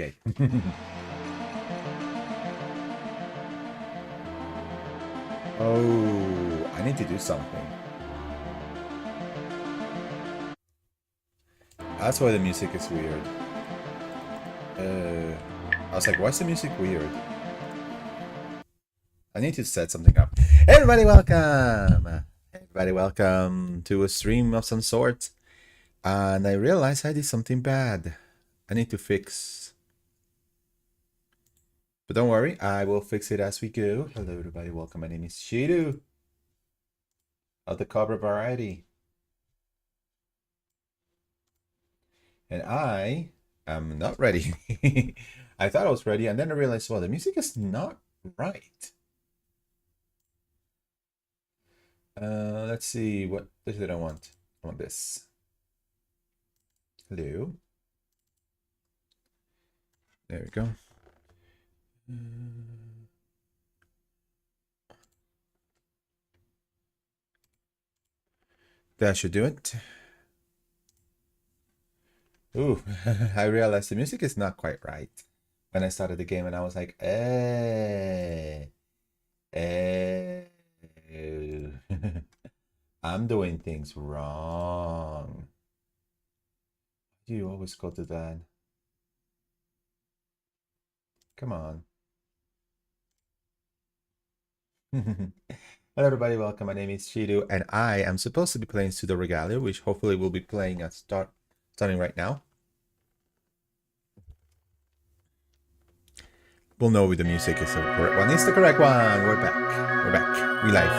Okay. Oh, I need to do something. That's why the music is weird. I was like, why is the music weird? I need to set something up. Hey everybody, welcome! Everybody, welcome to a stream of some sort. And I realized I did something bad. I need to fix. But don't worry, I will fix it as we go. Hello everybody, welcome. My name is Chiru of the Cobra variety. And I am not ready. I thought I was ready, and then I realized, well, the music is not right. Let's see, what did I want? I want this. Hello. There we go. That should do it. Ooh, I realized the music is not quite right when I started the game, and I was like, I'm doing things wrong. You always go to that. Come on. Hello everybody, welcome. My name is Chiru, and I am supposed to be playing Pseudoregalia, which hopefully we'll be playing at starting right now. We'll know if the music is the correct one. It's the correct one. We're back. We're back. We live.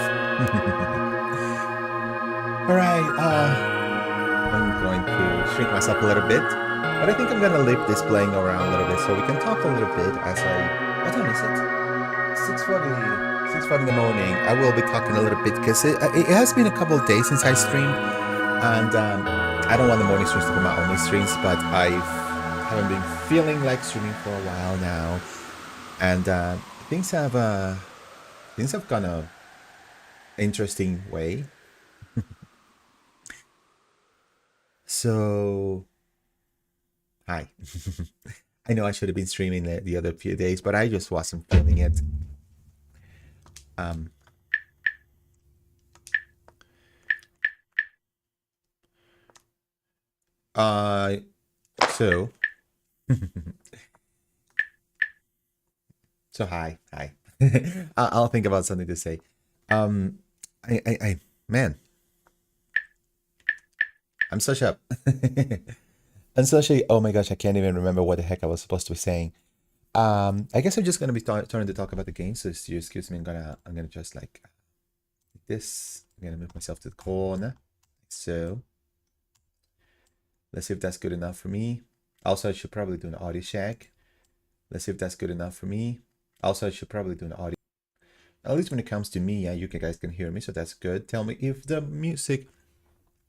Alright, I'm going to shrink myself a little bit, but I think I'm gonna leave this playing around a little bit so we can talk a little bit as what time is it? 6:40 in the morning. I will be talking a little bit because it has been a couple of days since I streamed, and I don't want the morning streams to be my only streams, but I haven't been feeling like streaming for a while now, and things have gone a interesting way. So, hi. I know I should have been streaming the other few days, but I just wasn't feeling it. So hi. I'll think about something to say. Man, I'm such a oh my gosh, I can't even remember what the heck I was supposed to be saying. I guess I'm just gonna be starting to talk about the game, so excuse me. I'm gonna just like this. I'm gonna move myself to the corner, so let's see if that's good enough for me. Also, I should probably do an audio check. Let's see if that's good enough for me. Also, I should probably do an audio. At least when it comes to me, yeah, you guys can hear me, so that's good. Tell me if the music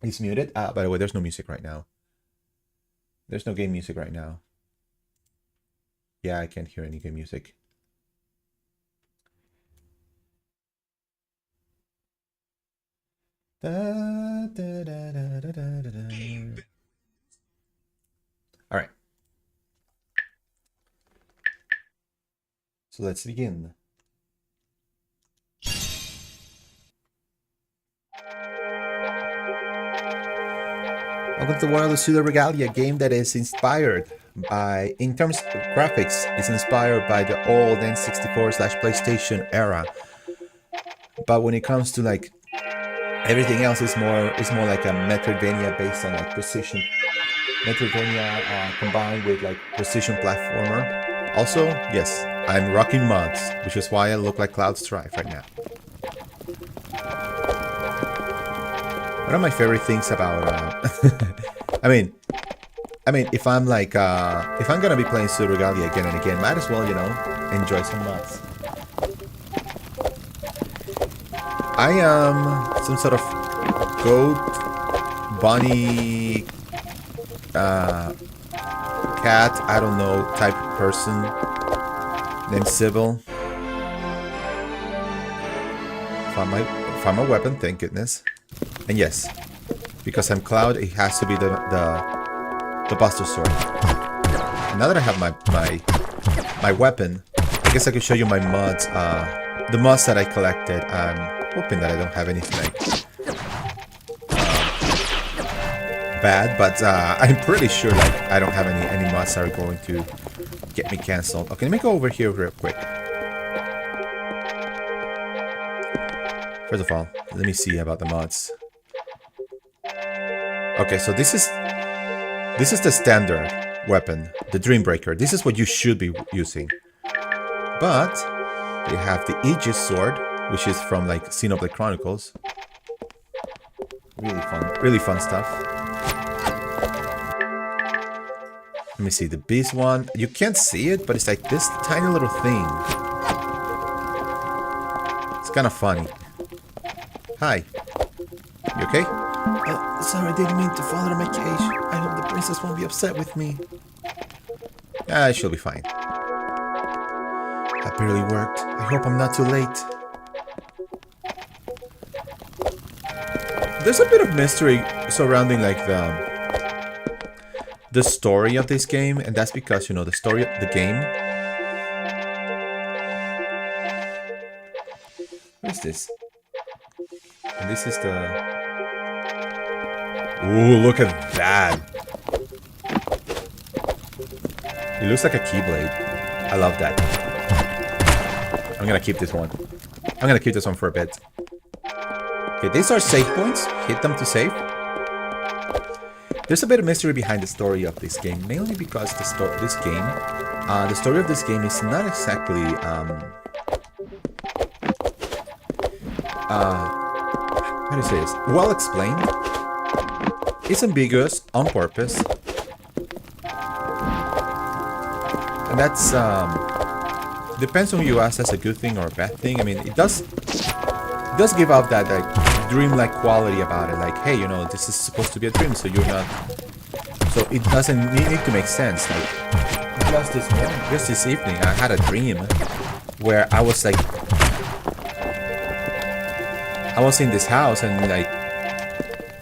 is muted. By the way, there's no music right now. There's no game music right now. Yeah, I can't hear any game music. All right. So let's begin. Welcome to the world of Pseudoregalia, a game that is inspired by, in terms of graphics, is inspired by the old N64/PlayStation era. But when it comes to like everything else, is more like a Metroidvania based on like precision. Metroidvania combined with like precision platformer. Also, yes, I'm rocking mods, which is why I look like Cloud Strife right now. One of my favorite things about I mean, if I'm like if I'm gonna be playing Pseudoregalia again and again, might as well, you know, enjoy some mods. I am some sort of goat, bunny, cat, I don't know, type of person named Sybil. Found my weapon, thank goodness. And yes, because I'm Cloud, it has to be the Buster Sword. now that I have my weapon, I guess I could show you my mods, the mods that I collected. I'm hoping that I don't have anything like bad, but I'm pretty sure like I don't have any mods that are going to get me cancelled. Okay, let me go over here real quick. First of all, let me see about the mods. Okay, so this is the standard weapon, the Dreambreaker. This is what you should be using. But they have the Aegis sword, which is from like Xenoblade Chronicles. Really fun stuff. Let me see the beast one. You can't see it, but it's like this tiny little thing. It's kind of funny. Hi. You okay? Sorry, I didn't mean to fall out of my cage. I hope the princess won't be upset with me. She'll be fine. That barely worked. I hope I'm not too late. There's a bit of mystery surrounding like the story of this game, and that's because, you know, the story of the game. What is this? And this is the... Ooh, look at that! It looks like a keyblade. I love that. I'm gonna keep this one. I'm gonna keep this one for a bit. Okay, these are save points. Hit them to save. There's a bit of mystery behind the story of this game, mainly because the story of this game is not exactly how do you say this? Well explained. It's ambiguous on purpose, and that's depends on who you ask. That's a good thing or a bad thing. I mean, it does give out that like dream-like quality about it. Like, hey, you know, this is supposed to be a dream, so you're not. So it doesn't need to make sense. Like just this evening, I had a dream where I was like, I was in this house and like,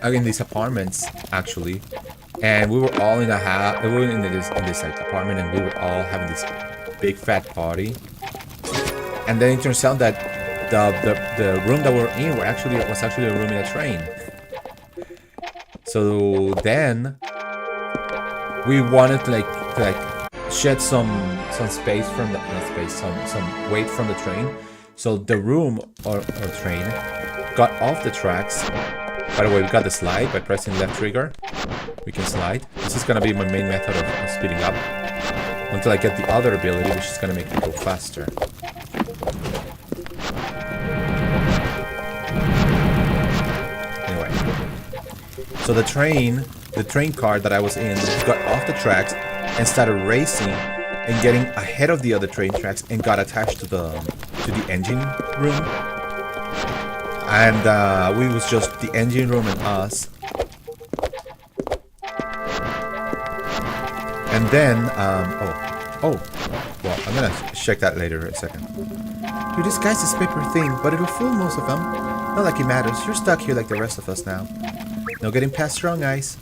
in these apartments actually, and we were all in a house. We were in this like apartment, and we were all having this big fat party. And then it turns out that the room that we're in was actually a room in a train. So then we wanted to like shed some space from the some weight from the train. So the room or train got off the tracks. By the way, we got the slide by pressing left trigger. We can slide. This is gonna be my main method of speeding up until I get the other ability, which is gonna make me go faster. Anyway, so the train car that I was in got off the tracks and started racing and getting ahead of the other train tracks and got attached to the engine room. And we was just the engine room and us. And then, well, I'm gonna check that later in a second. You disguised this paper thing, but it'll fool most of them. Not like it matters. You're stuck here like the rest of us now. No getting past strong eyes.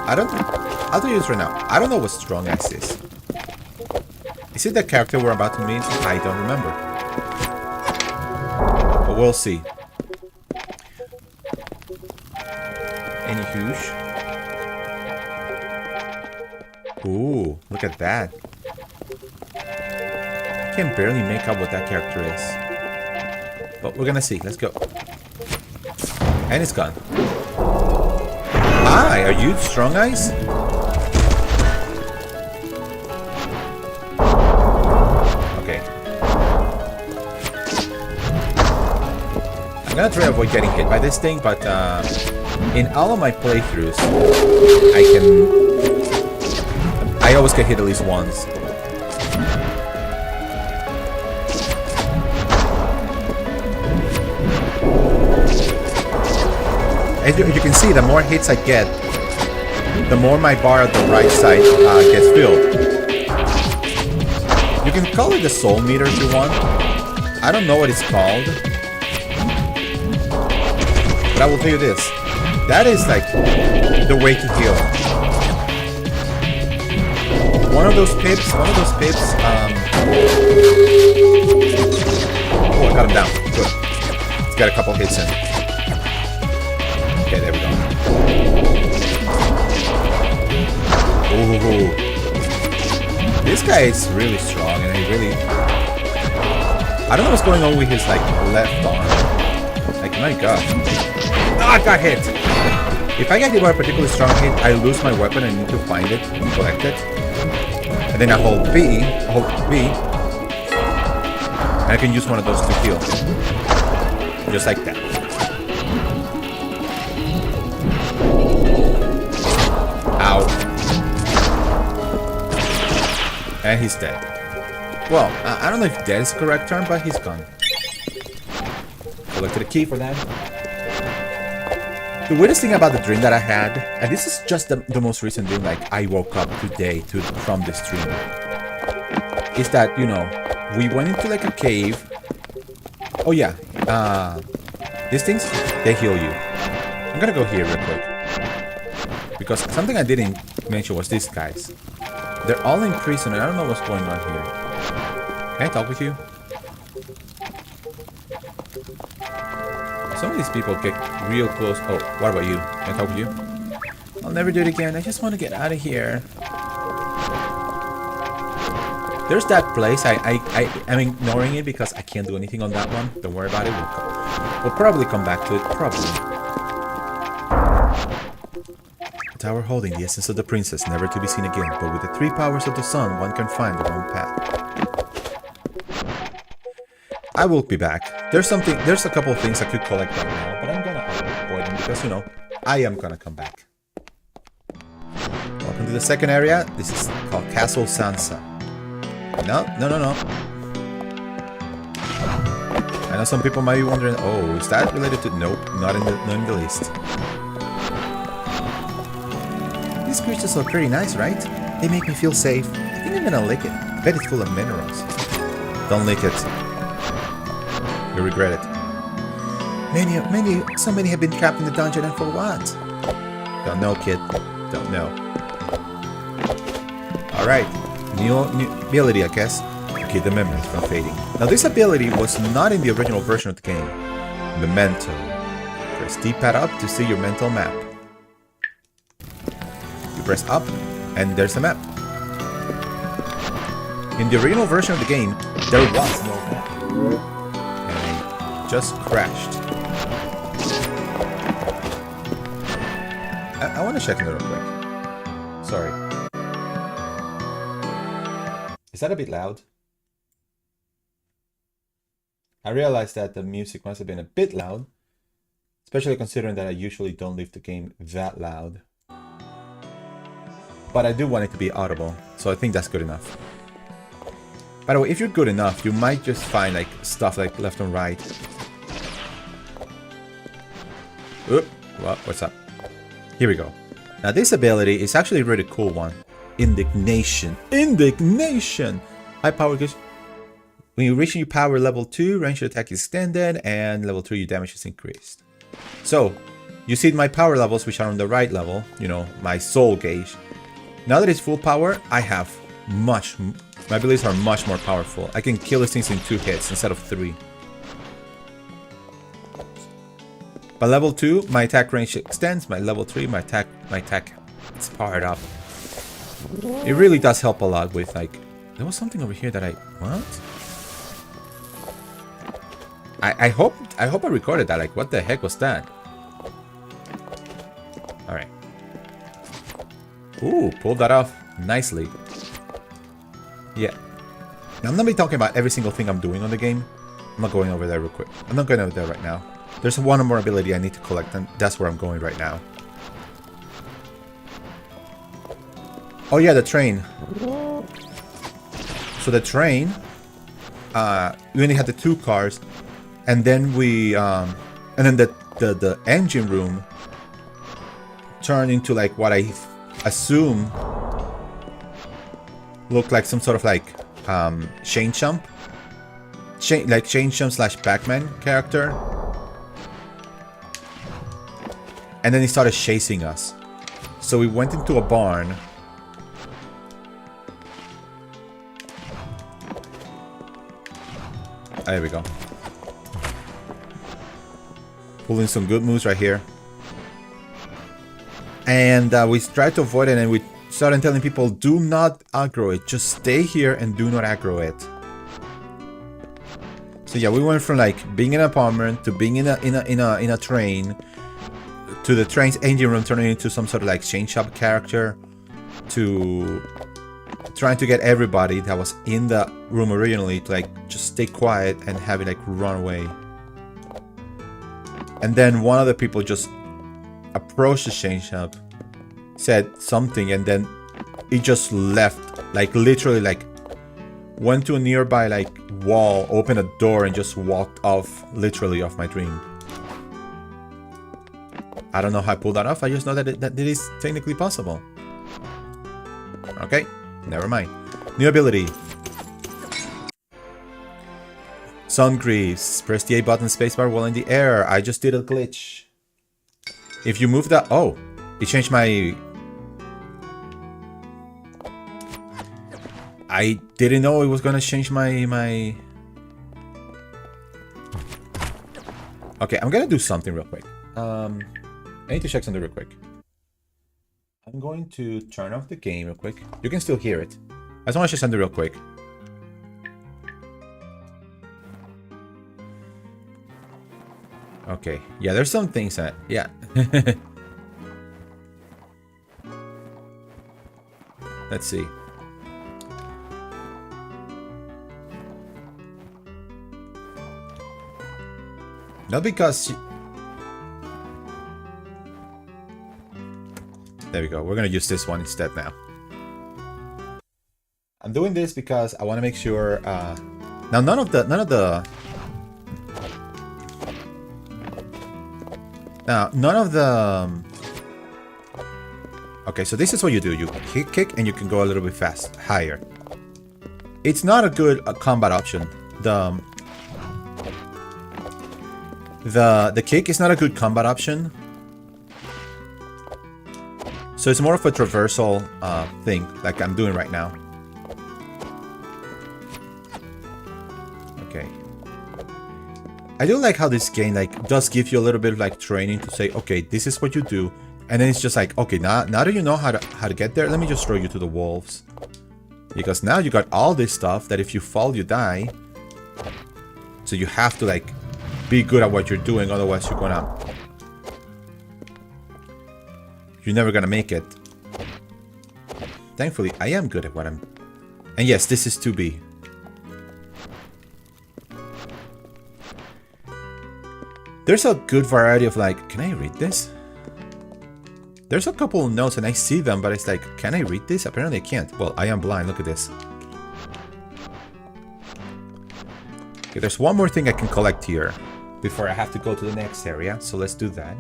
I'll tell you this right now. I don't know what strong eyes is. Is it the character we're about to meet? I don't remember. But we'll see. Any huge? Ooh, look at that. I can barely make out what that character is. But we're gonna see. Let's go. And it's gone. Hi, are you Strong Eyes? Okay. I'm gonna try to avoid getting hit by this thing, but in all of my playthroughs, I always get hit at least once. As you can see, the more hits I get, the more my bar at the right side gets filled. You can call it the soul meter if you want. I don't know what it's called. But I will tell you this. That is like the way to heal. one of those pips, oh, I got him down. Good. He's got a couple hits in. Okay, there we go. Ooh. This guy is really strong, and he really... I don't know what's going on with his, like, left arm. Like, my god. Ah, I got hit! If I get hit by a particularly strong hit, I lose my weapon and need to find it and collect it. And then I hold B, and I can use one of those to heal. Just like that. Ow. And he's dead. Well, I don't know if dead is the correct term, but he's gone. Collected a key for that. The weirdest thing about the dream that I had, and this is just the most recent dream, like I woke up today from this dream, is that, you know, we went into like a cave. Oh yeah, these things, they heal you. I'm gonna go here real quick. Because something I didn't mention was these guys. They're all in prison and I don't know what's going on here. Can I talk with you? Some of these people get real close. Oh, what about you? Can I talk with you? I'll never do it again. I just want to get out of here. There's that place. I'm ignoring it because I can't do anything on that one. Don't worry about it. We'll probably come back to it. Probably. A tower holding the essence of the princess, never to be seen again. But with the 3 powers of the sun, one can find the wrong path. I will be back. There's a couple of things I could collect right now, but I'm gonna avoid them because, you know, I am gonna come back. Welcome to the second area. This is called Castle Sansa. No. I know some people might be wondering, oh, is that related to... Nope, not in the least. These creatures look pretty nice, right? They make me feel safe. I think I'm gonna lick it. I bet it's full of minerals. Don't lick it. You'll regret it. So many have been trapped in the dungeon, and for what? Don't know, kid. Don't know. Alright. New ability, I guess. To keep the memories from fading. Now, this ability was not in the original version of the game. Memento. Press D-pad up to see your mental map. You press up, and there's the map. In the original version of the game, there was no map. Just crashed. I want to check it real quick. Sorry. Is that a bit loud? I realized that the music must have been a bit loud, especially considering that I usually don't leave the game that loud. But I do want it to be audible, so I think that's good enough. By the way, if you're good enough, you might just find like stuff like left and right. Oop, well, what's up? Here we go. Now this ability is actually a really cool one. Indignation. Indignation! High power gives... When you reach your power level 2, range of attack is extended, and level 3 your damage is increased. So, you see my power levels, which are on the right level, you know, my soul gauge. Now that it's full power, I have much... My abilities are much more powerful. I can kill these things in 2 hits instead of 3. By level 2, my attack range extends. By level 3, my attack is powered up. It really does help a lot with, like... There was something over here that I... What? I hope I recorded that. Like, what the heck was that? Alright. Ooh, pulled that off nicely. Yeah. Now, I'm not be talking about every single thing I'm doing on the game. I'm not going over there real quick. I'm not going over there right now. There's one more ability I need to collect, and that's where I'm going right now. Oh yeah, the train. So the train, we only had the 2 cars, and then we, and then the engine room turned into like what I assume looked like some sort of like Shane Chump, like Shane Chump / Pac-Man character. And then he started chasing us. So we went into a barn. There we go. Pulling some good moves right here. And we tried to avoid it, and we started telling people, do not aggro it. Just stay here and do not aggro it. So yeah, we went from like being in an apartment to being in a train, to the train's engine room turning into some sort of like chain shop character, to trying to get everybody that was in the room originally to like just stay quiet and have it like run away. And then one of the people just approached the chain shop, said something, and then it just left, like literally like went to a nearby like wall, opened a door, and just walked off, literally off my dream. I don't know how I pulled that off. I just know that it is technically possible. Okay, never mind. New ability. Sun Greaves. Press the A button spacebar while in the air. I just did a glitch. If you move that... Oh, it changed my... I didn't know it was gonna change my... Okay, I'm gonna do something real quick. I need to check something real quick. I'm going to turn off the game real quick. You can still hear it. I just want to check something real quick. Okay, yeah, there's some things that... Yeah. Let's see. Not because... There we go. We're gonna use this one instead now. I'm doing this because I want to make sure... Now, none of the... Now, none of the... Okay, so this is what you do. You kick and you can go a little bit fast, higher. It's not a good combat option. The kick is not a good combat option. So it's more of a traversal thing, like I'm doing right now. Okay. I do like how this game like does give you a little bit of like training to say, okay, this is what you do, and then it's just like, okay, now that you know how to get there, let me just throw you to the wolves, because now you got all this stuff that if you fall, you die. So you have to like be good at what you're doing, otherwise you're never gonna make it. Thankfully, I am good at what I'm... And yes, this is 2B. There's a good variety of like... Can I read this? There's a couple of notes and I see them, but it's like, can I read this? Apparently I can't. Well, I am blind. Look at this. Okay, there's one more thing I can collect here before I have to go to the next area. So let's do that.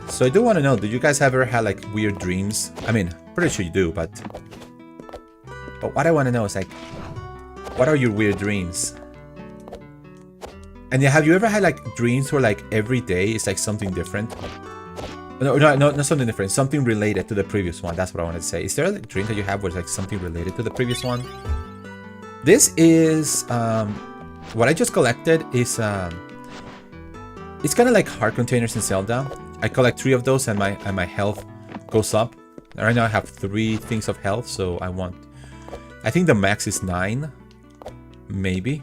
So I do want to know, do you guys ever had like weird dreams? I mean, pretty sure you do, but what I want to know is like, what are your weird dreams? And have you ever had like dreams where like every day is like something different? No, not something different, something related to the previous one. That's what I wanted to say. Is there a dream that you have where it's like something related to the previous one? This is, what I just collected is, it's kind of like heart containers in Zelda. I collect 3 of those and my health goes up. Right now I have 3 things of health, so I think the max is 9. Maybe.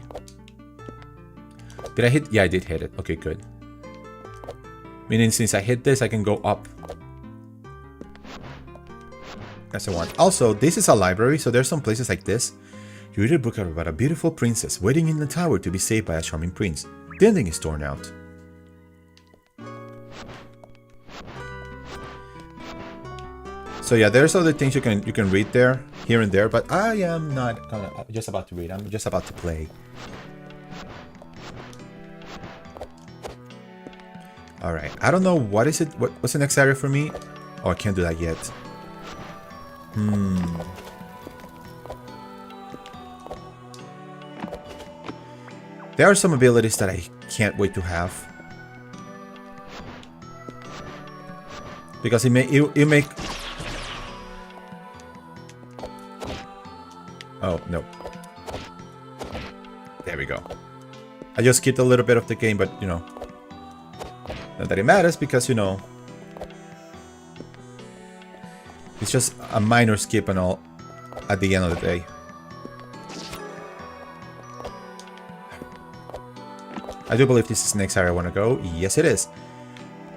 Did I hit? Yeah, I did hit it. Okay, good. Meaning since I hit this, I can go up. That's the one. Also, this is a library, so there's some places like this. You read a book about a beautiful princess waiting in the tower to be saved by a charming prince. The ending is torn out. So yeah, there's other things you can read there, here and there, but I am not just about to read. I'm just about to play. All right, I don't know what is it. What's the next area for me? Oh, I can't do that yet. There are some abilities that I can't wait to have, because it make. Oh, no. There we go. I just skipped a little bit of the game, but, you know, not that it matters because, you know, it's just a minor skip and all at the end of the day. I do believe this is the next area I want to go. Yes, it is.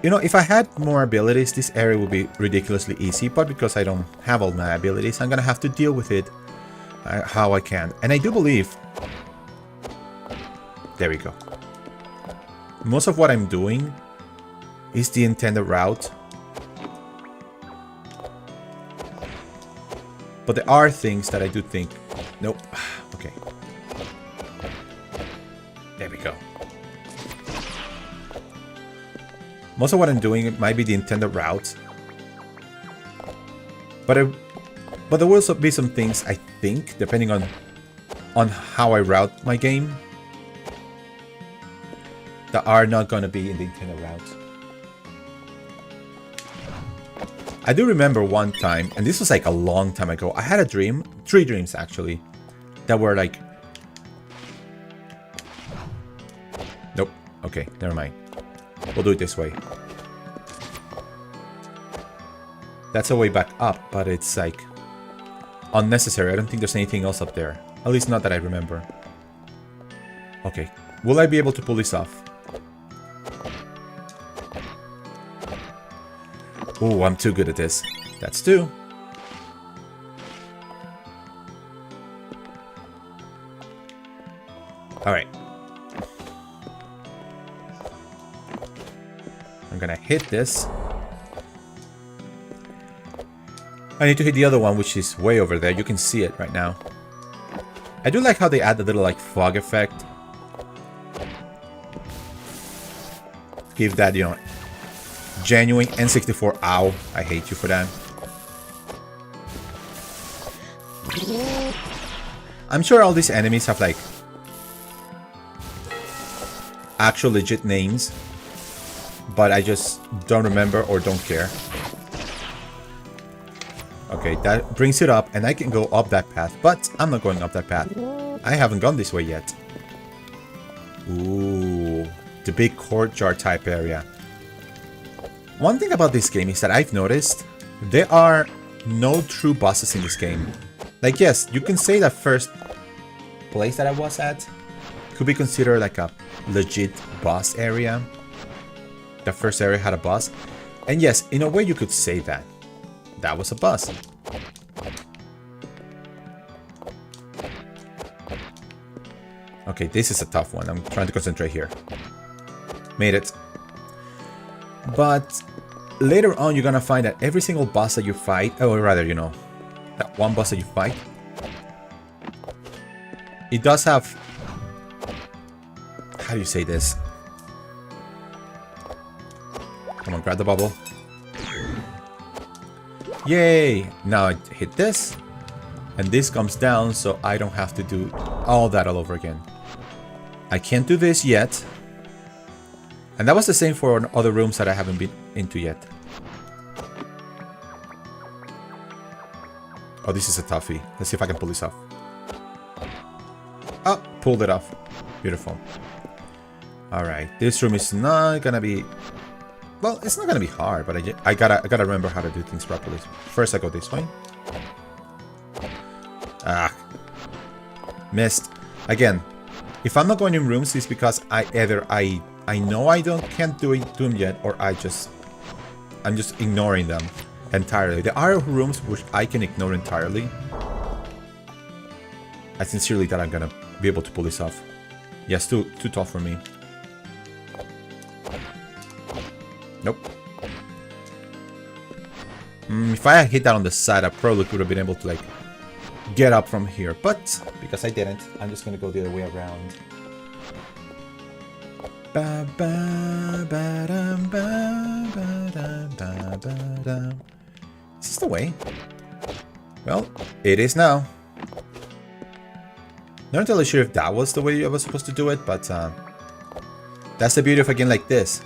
You know, if I had more abilities, this area would be ridiculously easy, but because I don't have all my abilities, I'm gonna have to deal with it how I can. And I do believe... There we go. Most of what I'm doing is the intended route. But there are things that I do think... Nope. Okay. There we go. Most of what I'm doing might be the intended route. But there will also be some things, I think, depending on how I route my game, that are not going to be in the intended route. I do remember one time, and this was like a long time ago, I had a dream, 3 dreams actually, that were like... Nope. Okay, never mind. We'll do it this way. That's a way back up, but it's like unnecessary. I don't think there's anything else up there. At least not that I remember. Okay. Will I be able to pull this off? Oh, I'm too good at this. That's 2. Alright. I'm gonna hit this. I need to hit the other one, which is way over there. You can see it right now. I do like how they add the little like fog effect. Give that, you know, genuine N64. Ow, I hate you for that. I'm sure all these enemies have like actual legit names, but I just don't remember or don't care. Okay, that brings it up, and I can go up that path, but I'm not going up that path. I haven't gone this way yet. Ooh, the big courtyard type area. One thing about this game is that I've noticed there are no true bosses in this game. Like, yes, you can say that first place that I was at could be considered like a legit boss area. The first area had a boss. And yes, in a way you could say that. That was a boss. Okay, this is a tough one. I'm trying to concentrate here. Made it. But later on, you're gonna find that every single boss that you fight, or rather, you know, that one boss that you fight, it does have... How do you say this? Come on, grab the bubble. Yay! Now I hit this, and this comes down, so I don't have to do all that all over again. I can't do this yet. And that was the same for other rooms that I haven't been into yet. Oh, this is a toughie. Let's see if I can pull this off. Oh, pulled it off. Beautiful. Alright, this room is not gonna be... Well, it's not gonna be hard, but I gotta remember how to do things properly. First, I go this way. Ah, missed again. If I'm not going in rooms, it's because I know I can't do them yet, or I'm just ignoring them entirely. There are rooms which I can ignore entirely. I sincerely that I'm gonna be able to pull this off. Yes, too tough for me. Nope. If I had hit that on the side, I probably could have been able to like get up from here, but because I didn't, I'm just gonna go the other way around. Is this the way? Well, it is now. Not entirely sure if that was the way I was supposed to do it, but that's the beauty of a game like this.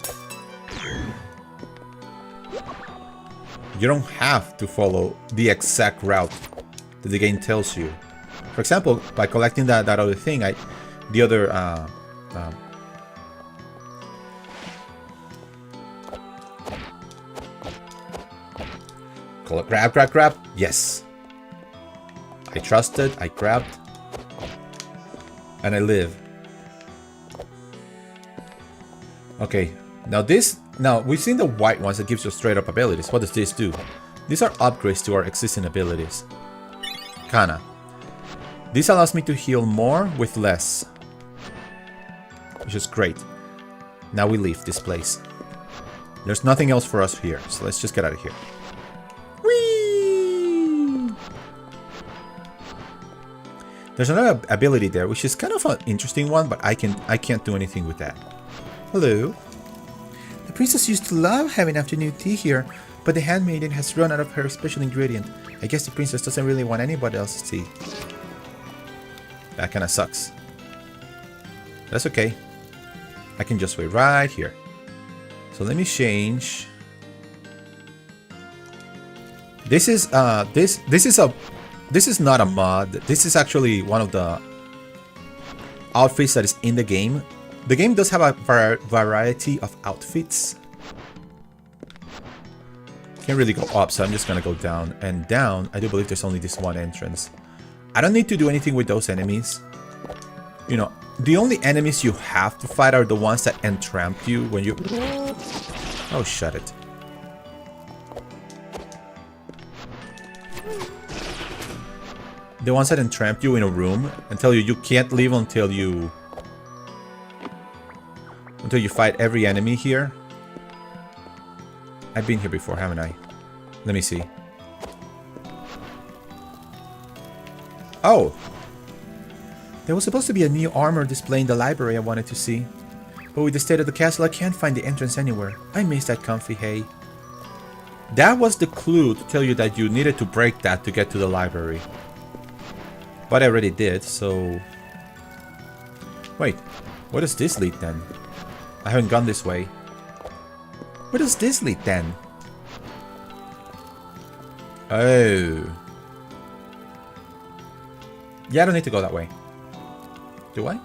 You don't have to follow the exact route that the game tells you. For example, by collecting that other thing, the other grab. Yes. I trusted, I grabbed, and I live. Okay, now we've seen the white ones that gives you straight up abilities. What does this do? These are upgrades to our existing abilities. Kinda. This allows me to heal more with less, which is great. Now we leave this place. There's nothing else for us here, so let's just get out of here. Whee! There's another ability there, which is kind of an interesting one, but I can't do anything with that. Hello. The princess used to love having afternoon tea here, but the handmaiden has run out of her special ingredient. I guess the princess doesn't really want anybody else's tea. That kind of sucks. That's okay. I can just wait right here. So let me change. This is this is not a mod. This is actually one of the outfits that is in the game. The game does have a variety of outfits. Can't really go up, so I'm just gonna go down. And down, I do believe there's only this one entrance. I don't need to do anything with those enemies. You know, the only enemies you have to fight are the ones that entramp you when you... Oh, shut it. The ones that entramp you in a room and tell you you can't leave until you fight every enemy here. I've been here before, haven't I? Let me see. Oh! There was supposed to be a new armor display in the library I wanted to see. But with the state of the castle, I can't find the entrance anywhere. I miss that comfy hay. That was the clue to tell you that you needed to break that to get to the library. But I already did, so... Wait, where does this lead then? I haven't gone this way. Where does this lead then? Oh. Yeah, I don't need to go that way. Do I?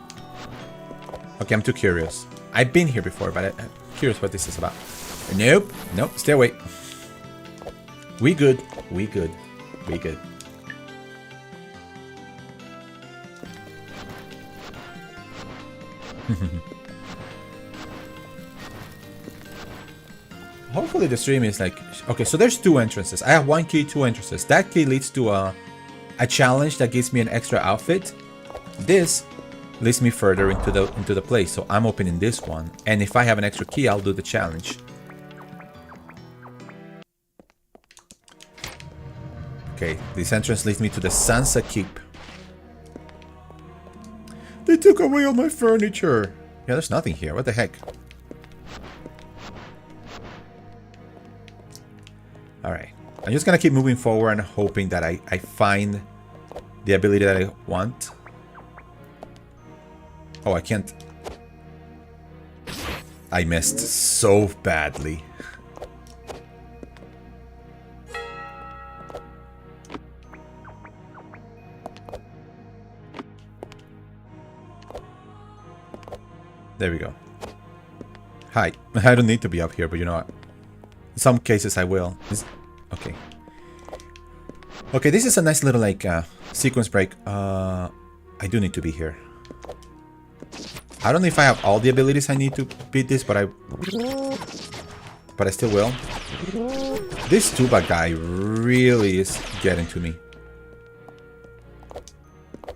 Okay, I'm too curious. I've been here before, but I'm curious what this is about. Nope. Nope. Stay away. We good. We good. We good. Hopefully the stream is like... Okay, so there's two entrances. I have one key, two entrances. That key leads to a challenge that gives me an extra outfit. This leads me further into the place, so I'm opening this one. And if I have an extra key, I'll do the challenge. Okay, this entrance leads me to the Sansa Keep. They took away all my furniture. Yeah, there's nothing here. What the heck? Alright. I'm just gonna keep moving forward and hoping that I find the ability that I want. Oh, I can't. I missed so badly. There we go. Hi. I don't need to be up here, but you know what? In some cases I will. Okay. Okay, this is a nice little like sequence break. I do need to be here. I don't know if I have all the abilities I need to beat this, but I still will. This tuba guy really is getting to me.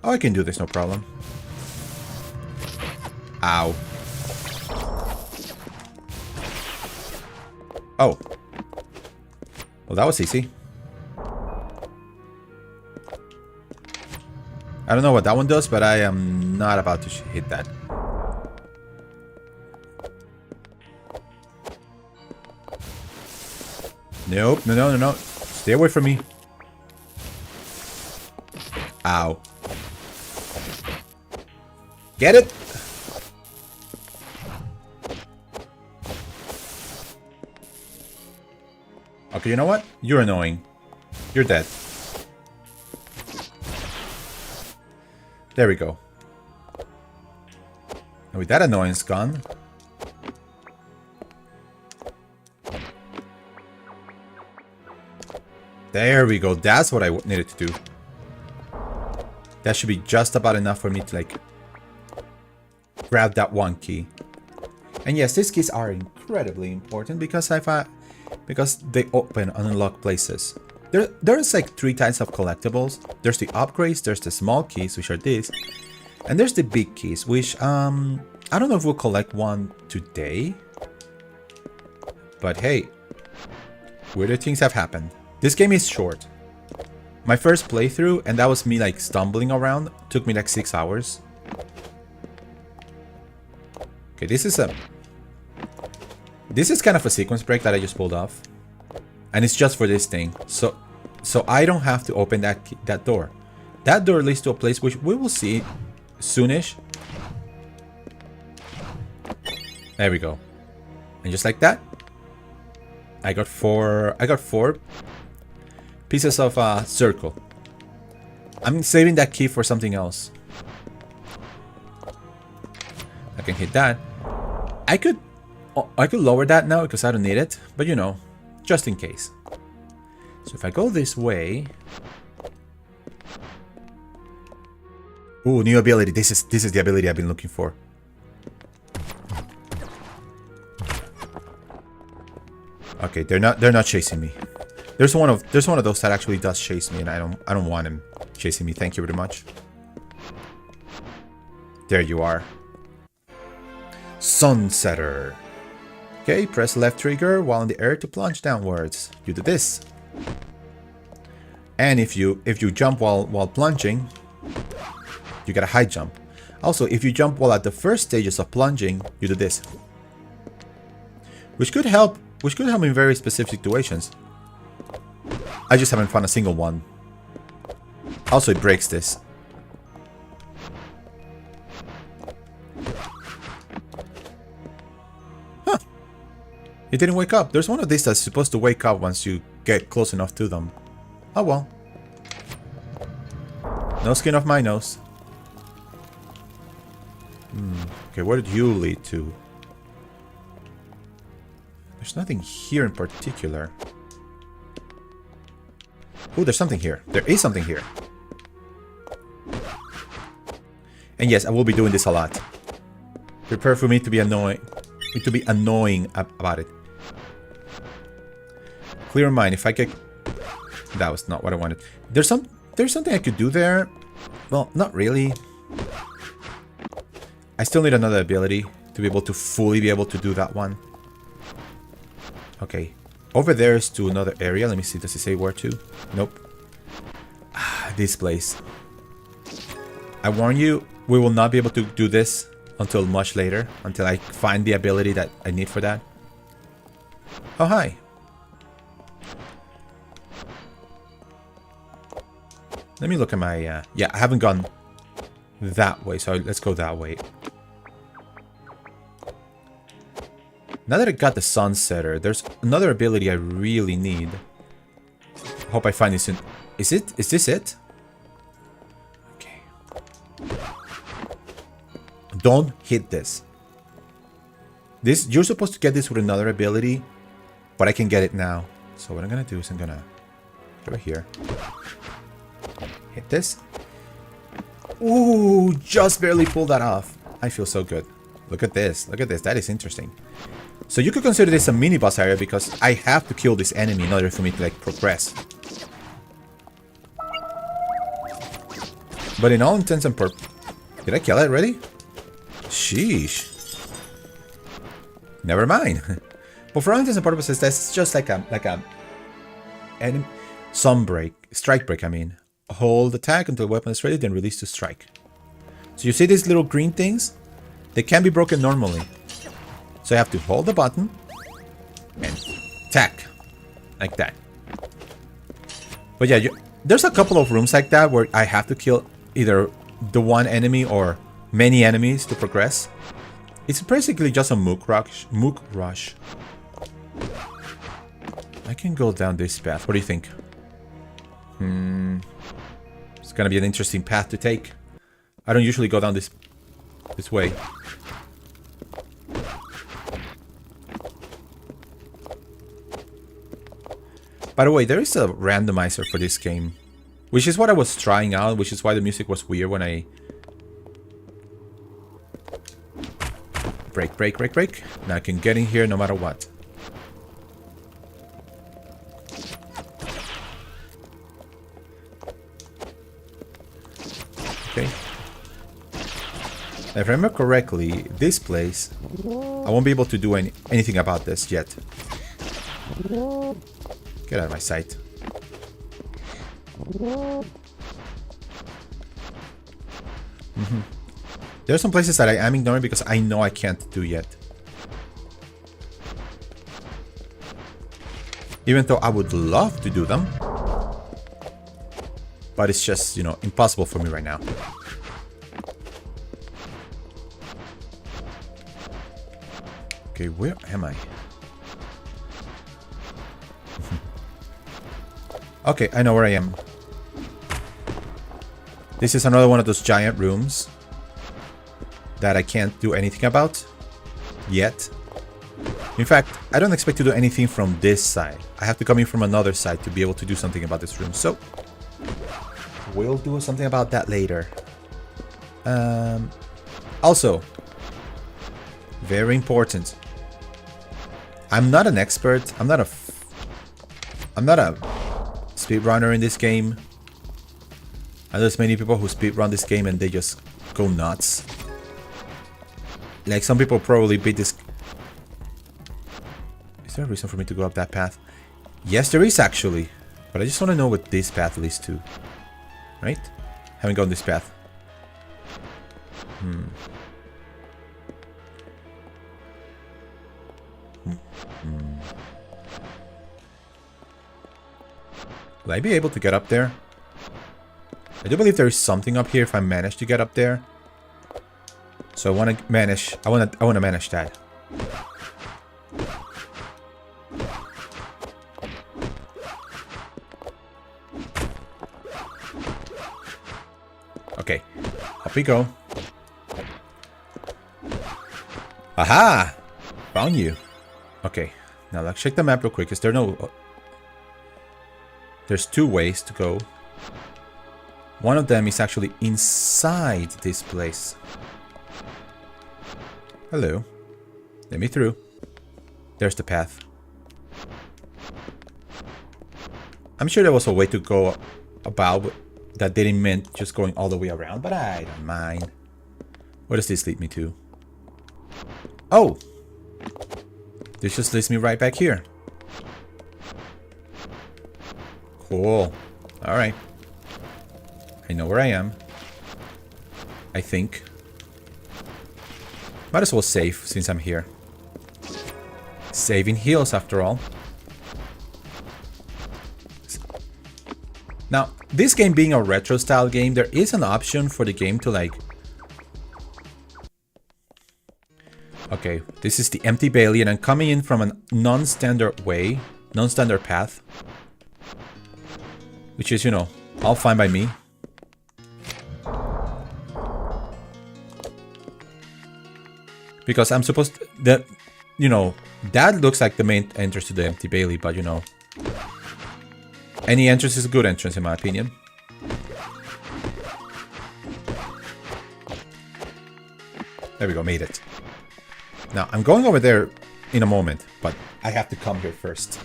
Oh, I can do this, no problem. Ow. Oh. Well, that was easy. I don't know what that one does, but I am not about to hit that. Nope. No. Stay away from me. Ow. Get it? Okay, you know what? You're annoying. You're dead. There we go. And with that annoyance gone. There we go. That's what I needed to do. That should be just about enough for me to like grab that one key. And yes, these keys are incredibly important because because they open and unlock places. There's like 3 types of collectibles. There's the upgrades, there's the small keys, which are these, and there's the big keys, which I don't know if we'll collect one today. But hey, weirder things have happened. This game is short. My first playthrough, and that was me like stumbling around, took me like 6 hours. Okay, this is kind of a sequence break that I just pulled off. And it's just for this thing. So I don't have to open that door. That door leads to a place which we will see soonish. There we go. And just like that, I got four pieces of circle. I'm saving that key for something else. I can hit that. I could lower that now because I don't need it, but you know, just in case. So if I go this way, ooh, new ability. This is the ability I've been looking for. Okay, they're not chasing me. There's one of those that actually does chase me, and I don't want him chasing me. Thank you very much. There you are. Sunsetter. Okay, press left trigger while in the air to plunge downwards. You do this. And if you jump while plunging, you get a high jump. Also, if you jump while at the first stages of plunging, you do this. Which could help in very specific situations. I just haven't found a single one. Also, it breaks this. Huh. It didn't wake up. There's one of these that's supposed to wake up once you get close enough to them. Oh well. No skin off my nose. Okay, where did you lead to? There's nothing here in particular. Oh, there's something here. There is something here. And yes, I will be doing this a lot. Prepare for me to be annoying about it. Clear in mind, if I get... That was not what I wanted. There's something I could do there. Well, not really. I still need another ability to be able to fully be able to do that one. Okay. Over there is to another area. Let me see. Does it say where to? Nope. This place. I warn you, we will not be able to do this until much later. Until I find the ability that I need for that. Oh, hi. Let me look at my... yeah, I haven't gone that way. So let's go that way. Now that I got the Sunsetter, there's another ability I really need. Hope I find this in... Is this it? Okay. Don't hit this. You're supposed to get this with another ability, but I can get it now. So what I'm gonna do is I'm gonna go here. Hit this. Ooh, just barely pulled that off. I feel so good. Look at this. Look at this. That is interesting. So you could consider this a mini boss area because I have to kill this enemy in order for me to like progress. But in all intents and purposes, did I kill it already? Sheesh. Never mind. But for all intents and purposes, that's just like a enemy strike break. I mean, hold attack until the weapon is ready, then release to strike. So you see these little green things? They can be broken normally. So you have to hold the button and attack like that. But yeah, there's a couple of rooms like that where I have to kill either the one enemy or many enemies to progress. It's basically just a mook rush. I can go down this path. What do you think? It's gonna be an interesting path to take. I don't usually go down this way. By the way, there is a randomizer for this game, which is what I was trying out, which is why the music was weird when I... Break. Now I can get in here no matter what. Okay. If I remember correctly, this place, I won't be able to do anything about this yet. Get out of my sight. There are some places that I am ignoring because I know I can't do yet. Even though I would love to do them. But it's just, you know, impossible for me right now. Okay, where am I? Okay, I know where I am. This is another one of those giant rooms that I can't do anything about yet. In fact, I don't expect to do anything from this side. I have to come in from another side to be able to do something about this room. So, we'll do something about that later. Also, very important. I'm not an expert. I'm not a speedrunner in this game. I know there's many people who speedrun this game and they just go nuts. Like, some people probably beat this... Is there a reason for me to go up that path? Yes, there is actually. But I just want to know what this path leads to. Right? Haven't gone this path. Will I be able to get up there? I do believe there is something up here if I manage to get up there. So I want to manage. I want to manage that. Okay, up we go. Aha! Found you. Okay, now let's check the map real quick. Is there no? There's two ways to go. One of them is actually inside this place. Hello. Let me through. There's the path. I'm sure there was a way to go about that didn't mean just going all the way around, but I don't mind. Where does this lead me to? Oh! This just leads me right back here. Cool. Alright. I know where I am. I think. Might as well save since I'm here. Saving heals after all. Now, this game being a retro style game, there is an option for the game to like... Okay, this is the empty Bailey and I'm coming in from a non-standard way, non-standard path. Which is, you know, all fine by me. Because I'm supposed to, that, you know, that looks like the main entrance to the empty Bailey, but you know, any entrance is a good entrance in my opinion. There we go, made it. Now, I'm going over there in a moment, but I have to come here first.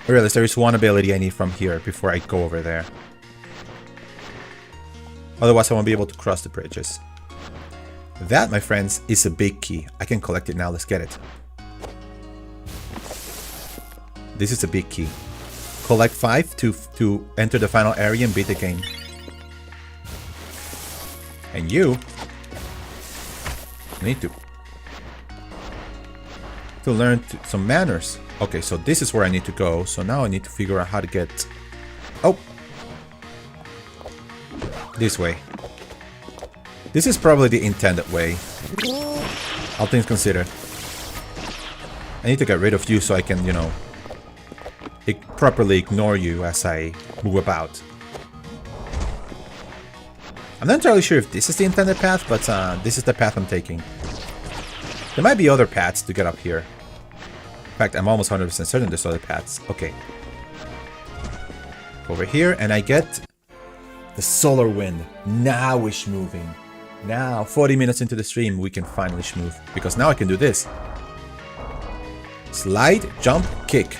I realize there is one ability I need from here before I go over there. Otherwise, I won't be able to cross the bridges. That, my friends, is a big key. I can collect it now. Let's get it. This is a big key. Collect 5 to enter the final area and beat the game. And you need to learn some manners. Okay, so this is where I need to go. So now I need to figure out how to get... Oh! This way. This is probably the intended way. All things considered. I need to get rid of you so I can, you know, properly ignore you as I move about. I'm not entirely sure if this is the intended path, but this is the path I'm taking. There might be other paths to get up here. In fact, I'm almost 100% certain there's other paths. Okay. Over here, and I get the solar wind. Now we're schmooving. Now, 40 minutes into the stream, we can finally schmoove. Because now I can do this. Slide, jump, kick.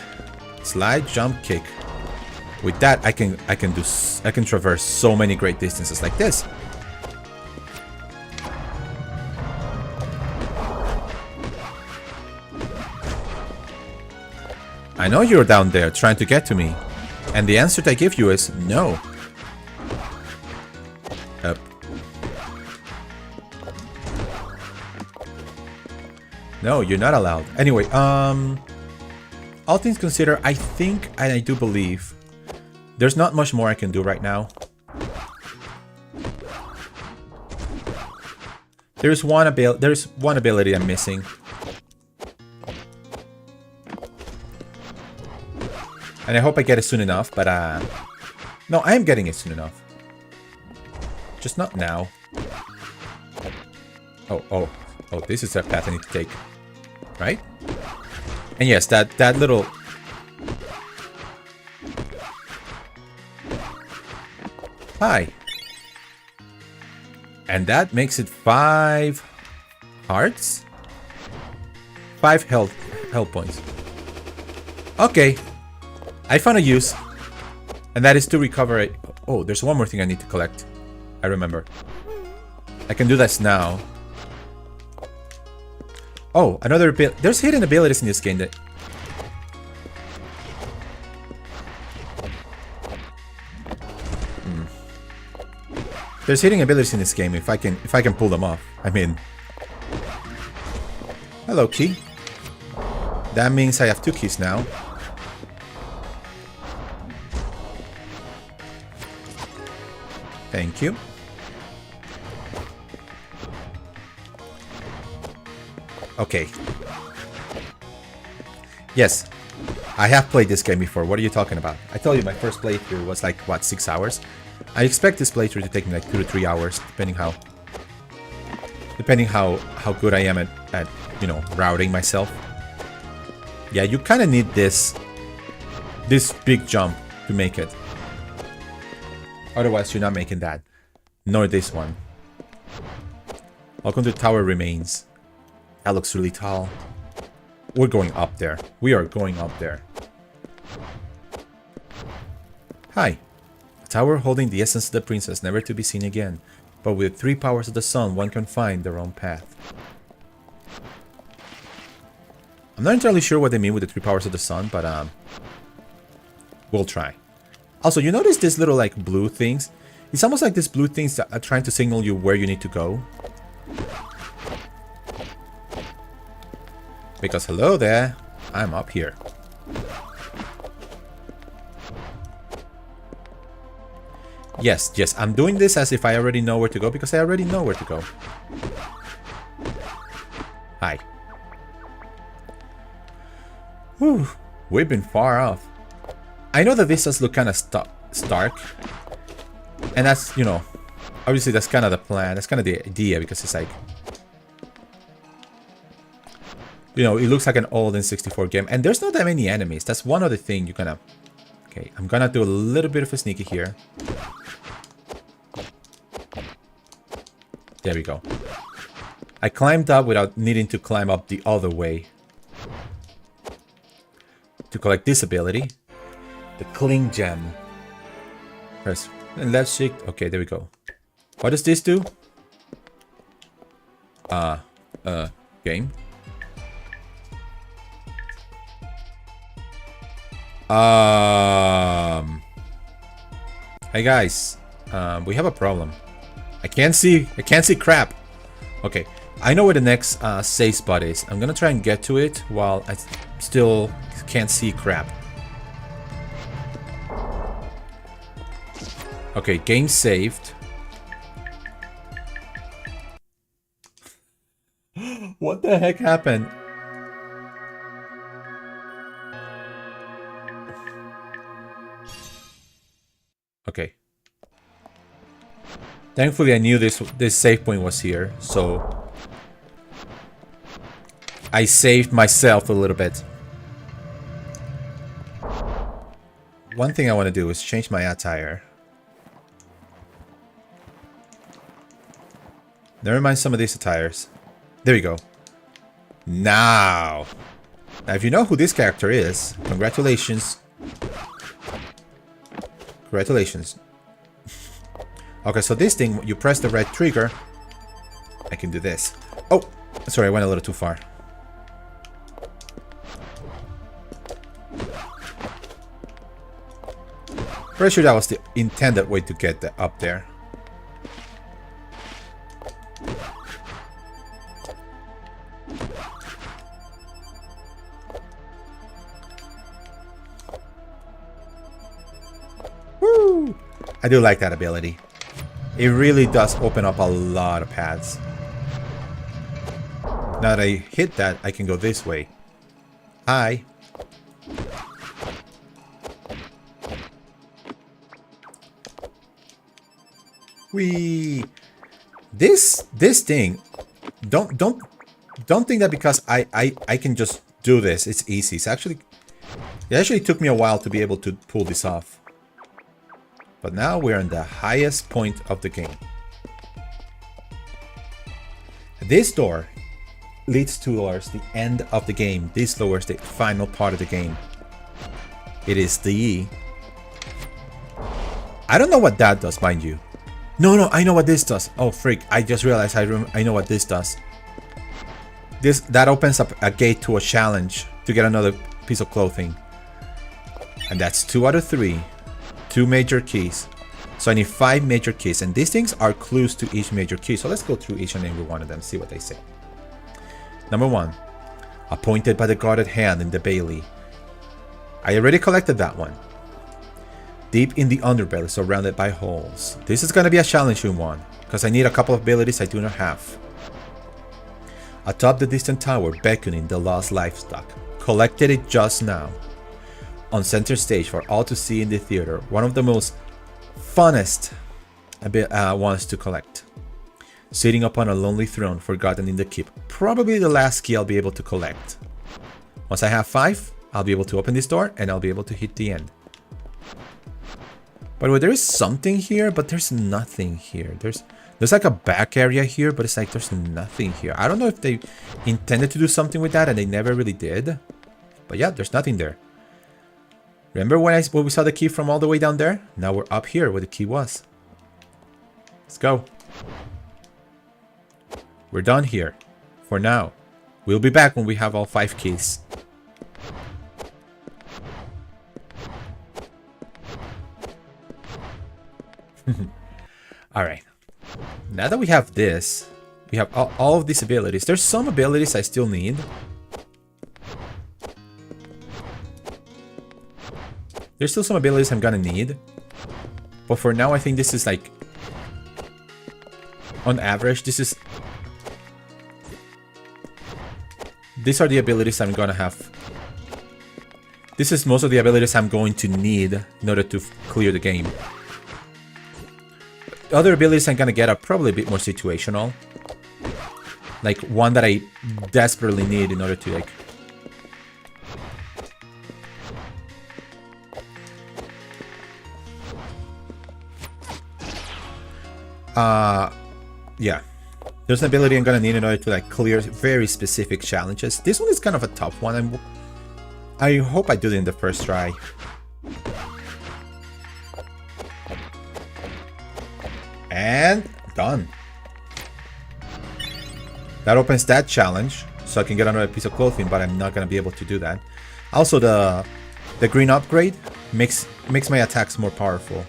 Slide, jump, kick. With that, I can traverse so many great distances like this. I know you're down there trying to get to me, and the answer I give you is no. Up. No, you're not allowed. Anyway, all things considered, I think and I do believe there's not much more I can do right now. There's one ability I'm missing. And I hope I get it soon enough, but no, I am getting it soon enough. Just not now. Oh, this is a path I need to take. Right? And yes, that little... Hi. And that makes it 5 hearts? 5 health points. Okay. I found a use. And that is to recover it. Oh, there's one more thing I need to collect. I remember. I can do this now. Oh, another ability. There's hidden abilities in this game that... There's hidden abilities in this game if I can pull them off. I mean... Hello, key. That means I have 2 keys now. Thank you. Okay. Yes. I have played this game before. What are you talking about? I told you my first playthrough was like, what, 6 hours? I expect this playthrough to take me like 2 to 3 hours, depending how good I am at you know, routing myself. Yeah, you kind of need this big jump to make it. Otherwise, you're not making that. Nor this one. Welcome to Tower Remains. That looks really tall. We're going up there. We are going up there. Hi. A tower holding the essence of the princess, never to be seen again. But with 3 powers of the sun, one can find their own path. I'm not entirely sure what they mean with the 3 powers of the sun, but we'll try. Also, you notice these little like blue things? It's almost like these blue things that are trying to signal you where you need to go. Because hello there, I'm up here. Yes, I'm doing this as if I already know where to go because I already know where to go. Hi. Whew, we've been far off. I know the vistas look kind of stark. And that's, you know, obviously that's kind of the plan. That's kind of the idea because it's like... You know, it looks like an old N64 game. And there's not that many enemies. That's one other thing you're gonna... Okay, I'm gonna do a little bit of a sneaky here. There we go. I climbed up without needing to climb up the other way. To collect this ability. The Cling Gem. Press left shift. Okay, there we go. What does this do? Game. Hey guys, we have a problem. I can't see crap. Okay, I know where the next save spot is. I'm gonna try and get to it while I still can't see crap. Okay, game saved. What the heck happened? Okay. Thankfully, I knew this save point was here, so I saved myself a little bit. One thing I want to do is change my attire. Never mind some of these attires. There we go. Now, if you know who this character is, congratulations. Congratulations. Okay, so this thing, you press the red trigger. I can do this. Oh, sorry, I went a little too far. Pretty sure that was the intended way to get up there. Woo! I do like that ability. It really does open up a lot of paths. Now that I hit that, I can go this way. Hi. Whee! This thing, don't think that because I can just do this, it's easy. It actually took me a while to be able to pull this off. But now we're in the highest point of the game. This door leads towards the end of the game. This lowers the final part of the game. It is the... I don't know what that does, mind you. No, I know what this does. Oh, freak. I just realized I know what this does. That opens up a gate to a challenge to get another piece of clothing. And that's 2 out of 3. 2 major keys. So I need 5 major keys. And these things are clues to each major key. So let's go through each and every one of them, see what they say. Number 1. Appointed by the guarded hand in the Bailey. I already collected that one. Deep in the underbelly, surrounded by holes. This is going to be a challenging one, because I need a couple of abilities I do not have. Atop the distant tower, beckoning the lost livestock. Collected it just now. On center stage for all to see in the theater. One of the most funnest ones to collect. Sitting upon a lonely throne, forgotten in the keep. Probably the last key I'll be able to collect. Once I have 5, I'll be able to open this door, and I'll be able to hit the end. By the way, there is something here, but there's nothing here. There's like a back area here, but it's like there's nothing here. I don't know if they intended to do something with that, and they never really did. But yeah, there's nothing there. Remember when we saw the key from all the way down there? Now we're up here where the key was. Let's go. We're done here. For now. We'll be back when we have all 5 keys. Alright. Now that we have this, we have all of these abilities. There's some abilities I still need. There's still some abilities I'm gonna need. But for now, I think this is like... on average, these are the abilities I'm gonna have. This is most of the abilities I'm going to need in order to clear the game. The other abilities I'm gonna get are probably a bit more situational. Like one that I desperately need in order to like... yeah. There's an ability I'm gonna need in order to like clear very specific challenges. This one is kind of a tough one. I hope I do it in the first try. And done. That opens that challenge, so I can get another piece of clothing, but I'm not gonna be able to do that. Also, the green upgrade makes my attacks more powerful.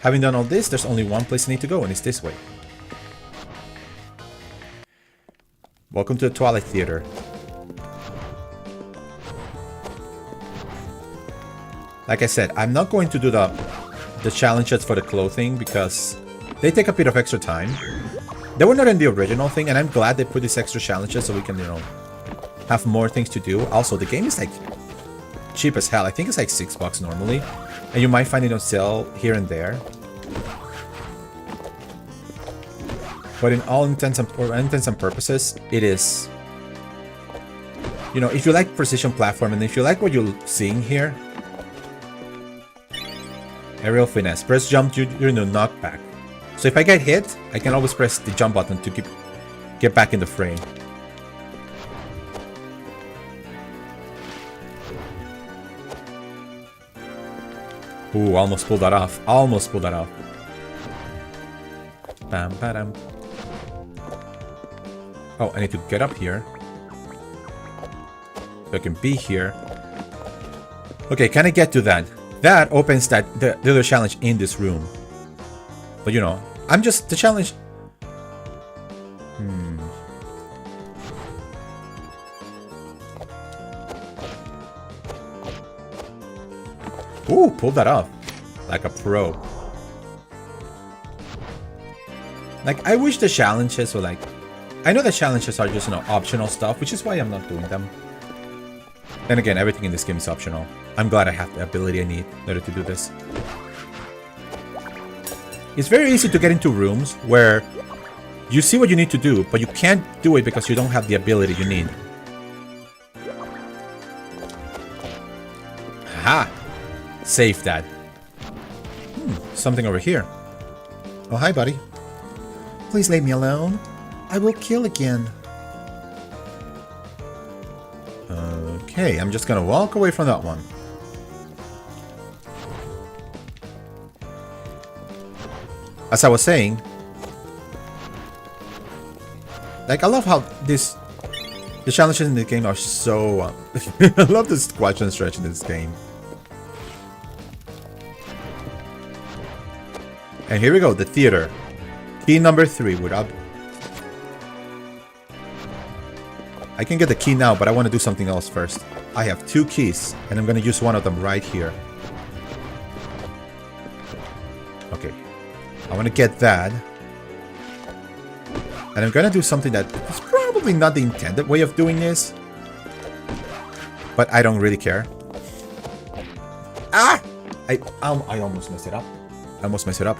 Having done all this, there's only one place I need to go, and it's this way. Welcome to the Twilight Theater. Like I said, I'm not going to do the challenges for the clothing because they take a bit of extra time. They were not in the original thing, and I'm glad they put these extra challenges so we can, you know, have more things to do. Also, the game is like cheap as hell. I think it's like $6 normally, and you might find it on sale here and there. But in all intents and purposes, it is... You know, if you like precision platform, and if you like what you're seeing here... Aerial finesse. Press jump to knock back. So if I get hit, I can always press the jump button to get back in the frame. Ooh, almost pulled that off. Almost pulled that off. Bam, badam. Oh, I need to get up here. So I can be here. Okay, can I get to that? That opens the other challenge in this room. But you know, I'm just the challenge. Ooh, pulled that off. Like a pro. Like, I wish the challenges were like... I know the challenges are just, you know, optional stuff, which is why I'm not doing them. Then again, everything in this game is optional. I'm glad I have the ability I need in order to do this. It's very easy to get into rooms where you see what you need to do, but you can't do it because you don't have the ability you need. Aha! Save that. Something over here. Oh, hi, buddy. Please leave me alone. I will kill again. Okay, I'm just gonna walk away from that one. As I was saying, like, I love how the challenges in the game are so... I love the squash and stretch in this game. And here we go, the theater. Key number 3 would up. I can get the key now, but I want to do something else first. I have 2 keys, and I'm going to use one of them right here. Okay. I want to get that. And I'm going to do something that is probably not the intended way of doing this. But I don't really care. Ah! I almost messed it up. I almost messed it up.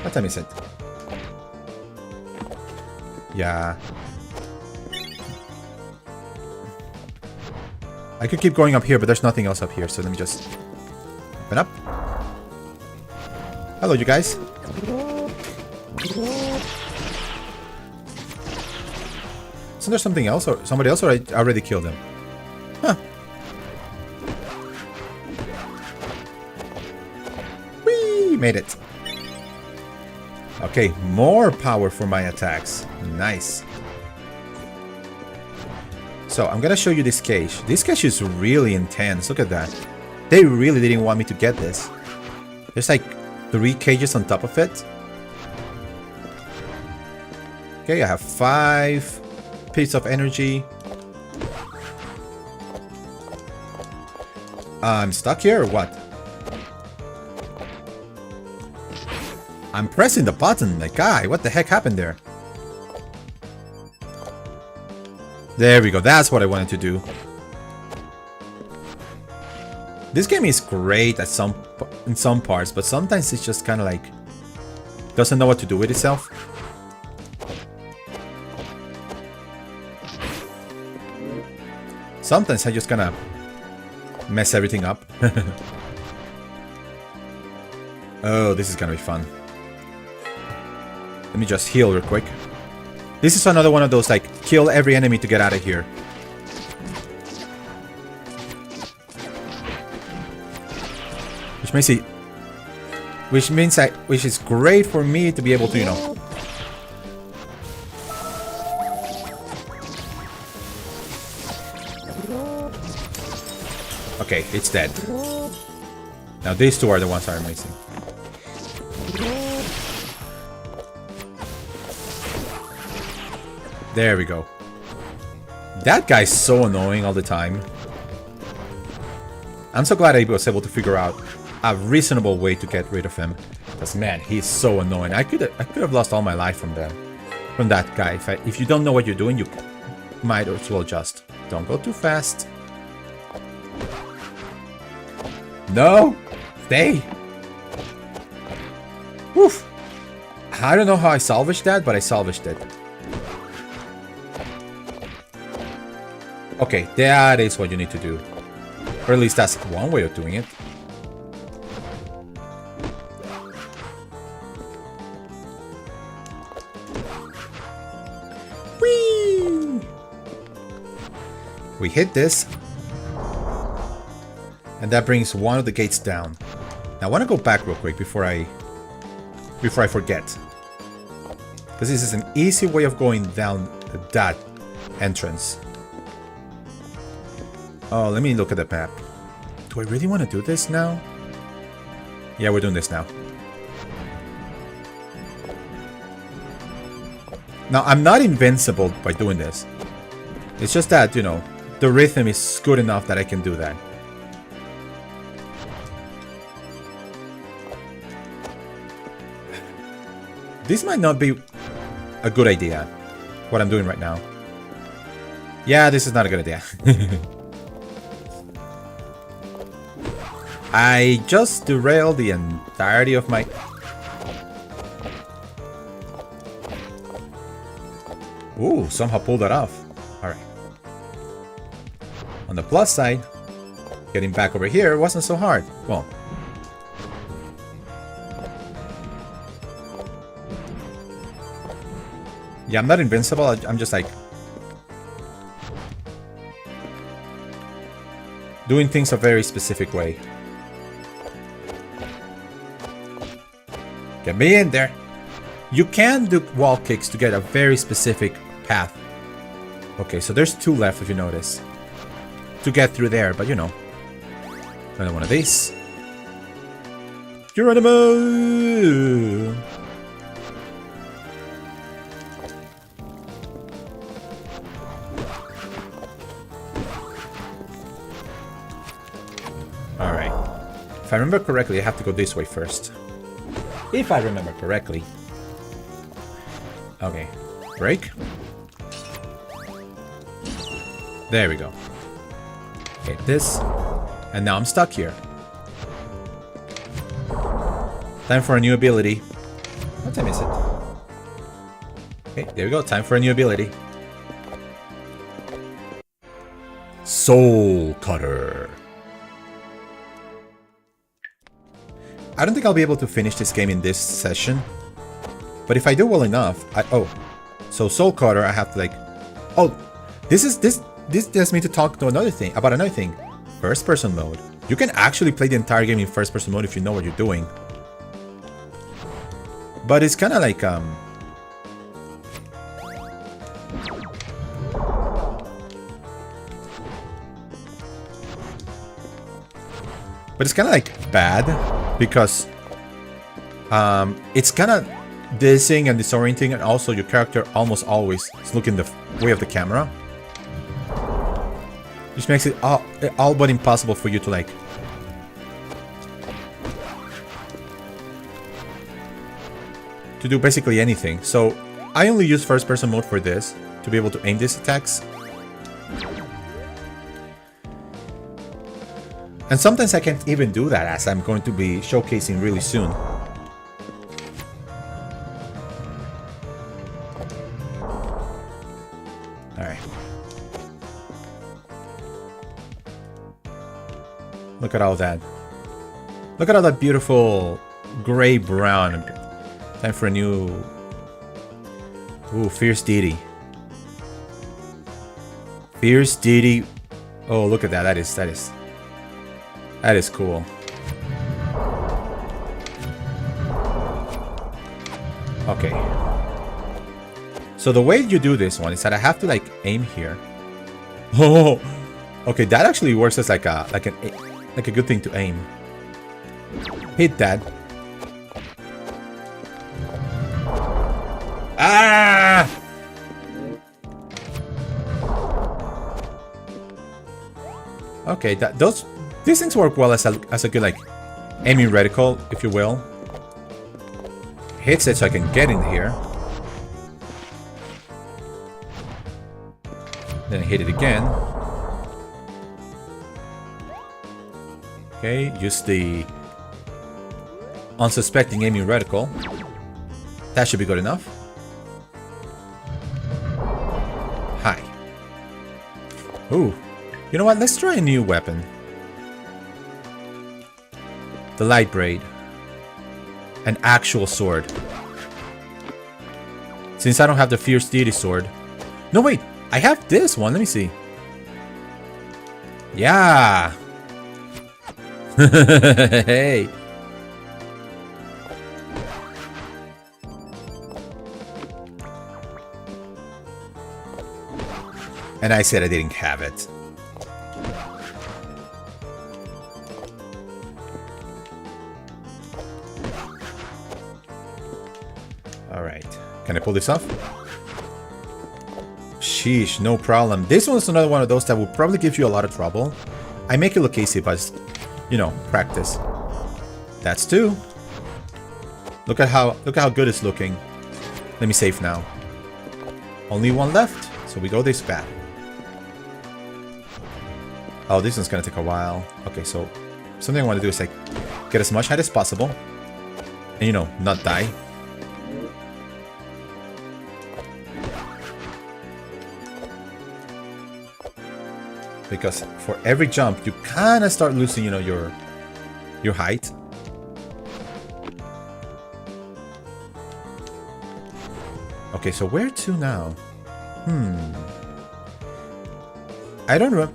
What time is it? Yeah. I could keep going up here, but there's nothing else up here, so let me just open up. Hello, you guys. Isn't there something else, or somebody else, or I already killed him? Huh. Whee! Made it. Okay, more power for my attacks. Nice. So, I'm gonna show you this cage. This cage is really intense. Look at that. They really didn't want me to get this. There's like 3 cages on top of it. Okay, I have 5 pieces of energy. I'm stuck here or what? I'm pressing the button, like, guy, what the heck happened there? There we go, that's what I wanted to do. This game is great at in some parts, but sometimes it's just kind of like doesn't know what to do with itself. Sometimes I just kind of mess everything up. Oh, this is gonna be fun. Let me just heal real quick. This is another one of those, like, kill every enemy to get out of here. Which is great for me to be able to, you know. Okay, it's dead. Now these 2 are the ones that are missing. There we go. That guy's so annoying all the time. I'm so glad I was able to figure out a reasonable way to get rid of him. Because man, he's so annoying. I could have lost all my life from that guy. If you don't know what you're doing, you might as well just don't go too fast. No! Stay! Woof! I don't know how I salvaged that, but I salvaged it. Okay, that is what you need to do. Or at least that's one way of doing it. Whee! We hit this. And that brings one of the gates down. Now I want to go back real quick before I forget. Because this is an easy way of going down that entrance. Oh, let me look at the map. Do I really want to do this now? Yeah, we're doing this now. Now, I'm not invincible by doing this. It's just that, you know, the rhythm is good enough that I can do that. This might not be a good idea, what I'm doing right now. Yeah, this is not a good idea. I just derailed the entirety of my... Ooh, somehow pulled that off. Alright. On the plus side, getting back over here wasn't so hard. Well... Yeah, I'm not invincible, I'm just like... doing things a very specific way. Get me in there. You can do wall kicks to get a very specific path. Okay, so there's 2 left if you notice. To get through there, but you know. Another one of these. Geronimo! Alright. If I remember correctly, I have to go this way first. If I remember correctly. Okay. Break. There we go. Okay, this. And now I'm stuck here. Time for a new ability. What time is it? Okay, there we go. Time for a new ability. Soul Cutter. I don't think I'll be able to finish this game in this session. But if I do well enough, so Soul Cutter, I have to like... Oh, this gets me to talk to another thing, about another thing. First person mode. You can actually play the entire game in first person mode if you know what you're doing. But it's kind of like, but it's kind of like bad because it's kind of dizzying and disorienting, and also your character almost always is looking the way of the camera, which makes it all but impossible for you to like to do basically anything. So I only use first person mode for this to be able to aim these attacks. And sometimes I can't even do that, as I'm going to be showcasing really soon. Alright. Look at all that. Look at all that beautiful gray-brown. Time for a new... Ooh, Fierce Deity. Fierce Deity. Oh, look at that. That is cool. Okay. So the way you do this one is that I have to like aim here. Oh, okay. That actually works as like a good thing to aim. Hit that. Ah! Okay, these things work well as a good like aiming reticle, if you will. Hits it so I can get in here. Then hit it again. Okay, use the unsuspecting aiming reticle. That should be good enough. Hi. Ooh. You know what? Let's try a new weapon. The light braid. An actual sword. Since I don't have the fierce deity sword. No, wait. I have this one. Let me see. Yeah. Hey. And I said I didn't have it. Alright. Can I pull this off? Sheesh, no problem. This one's another one of those that will probably give you a lot of trouble. I make it look easy, but you know, practice. That's two. Look at how good it's looking. Let me save now. Only one left, so we go this path. Oh, this one's gonna take a while. Okay, so something I want to do is like get as much height as possible, and you know, not die. Because for every jump, you kind of start losing, you know, your height. Okay, so where to now? I don't know.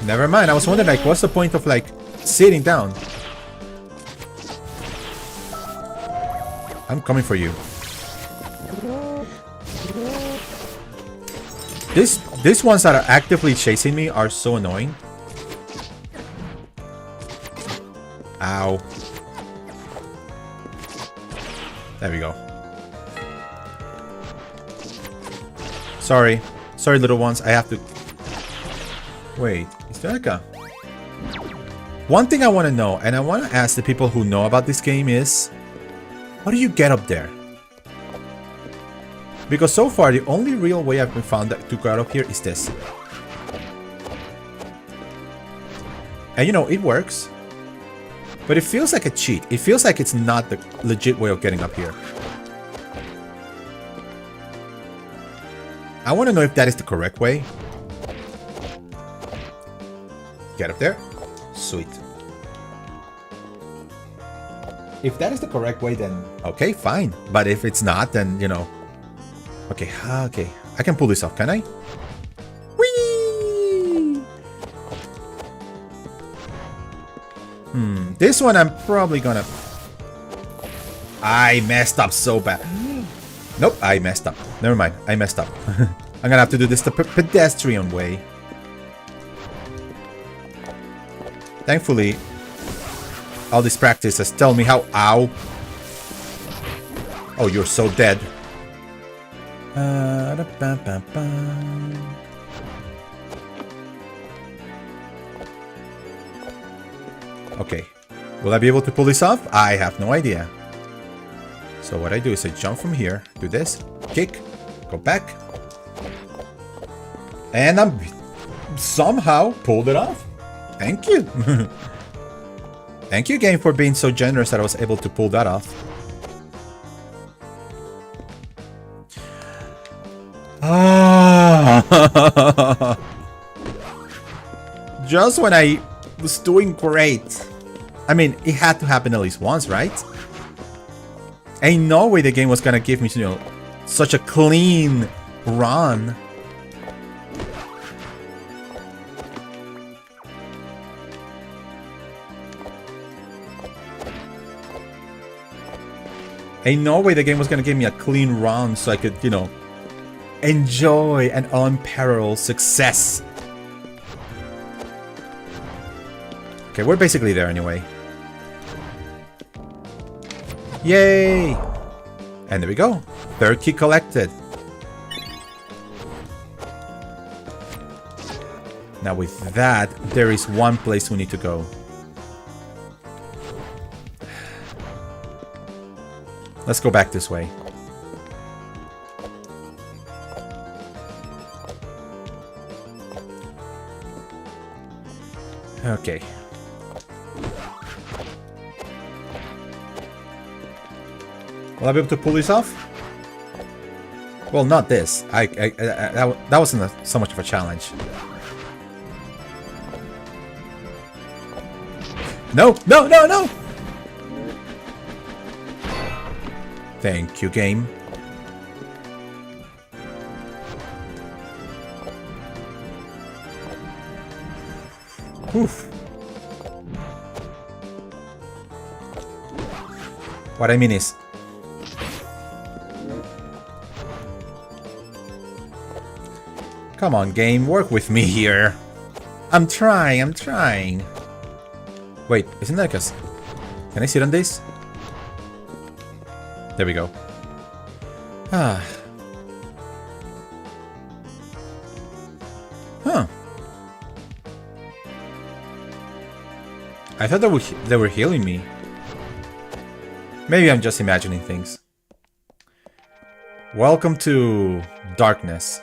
Never mind. I was wondering, like, what's the point of like sitting down? I'm coming for you. These ones that are actively chasing me are so annoying. Ow. There we go. Sorry. Sorry, little ones. I have to... Wait. Is there like a... One thing I want to know, and I want to ask the people who know about this game is... How do you get up there? Because so far, the only real way I've been found to get up here is this. And you know, it works. But it feels like a cheat. It feels like it's not the legit way of getting up here. I want to know if that is the correct way. Get up there. Sweet. If that is the correct way, then okay, fine. But if it's not, then, you know... Okay, okay. I can pull this off, can I? Whee! This one I'm probably gonna... I messed up so bad. Nope, I messed up. Never mind, I messed up. I'm gonna have to do this the pedestrian way. Thankfully, all this practice has told me how... Ow. Oh, you're so dead. Okay. Will I be able to pull this off? I have no idea. So what I do is I jump from here, do this, kick, go back. And I'm somehow pulled it off. Thank you. Thank you, game, for being so generous that I was able to pull that off. Ah. Just when I was doing great. I mean, it had to happen at least once, right? Ain't no way the game was gonna give me, you know, such a clean run. Ain't no way the game was gonna give me a clean run so I could, you know, enjoy an unparalleled success. Okay, we're basically there anyway. Yay! And there we go. Third key collected. Now with that, there is one place we need to go. Let's go back this way. Okay. Will I be able to pull this off? Well, not this. That wasn't so much of a challenge. No! No! No! No! Thank you, game. Oof. What I mean is... Come on, game, work with me here. I'm trying. Wait, isn't that like a... Can I sit on this? There we go. Ah. Huh. I thought they were healing me. Maybe I'm just imagining things. Welcome to darkness.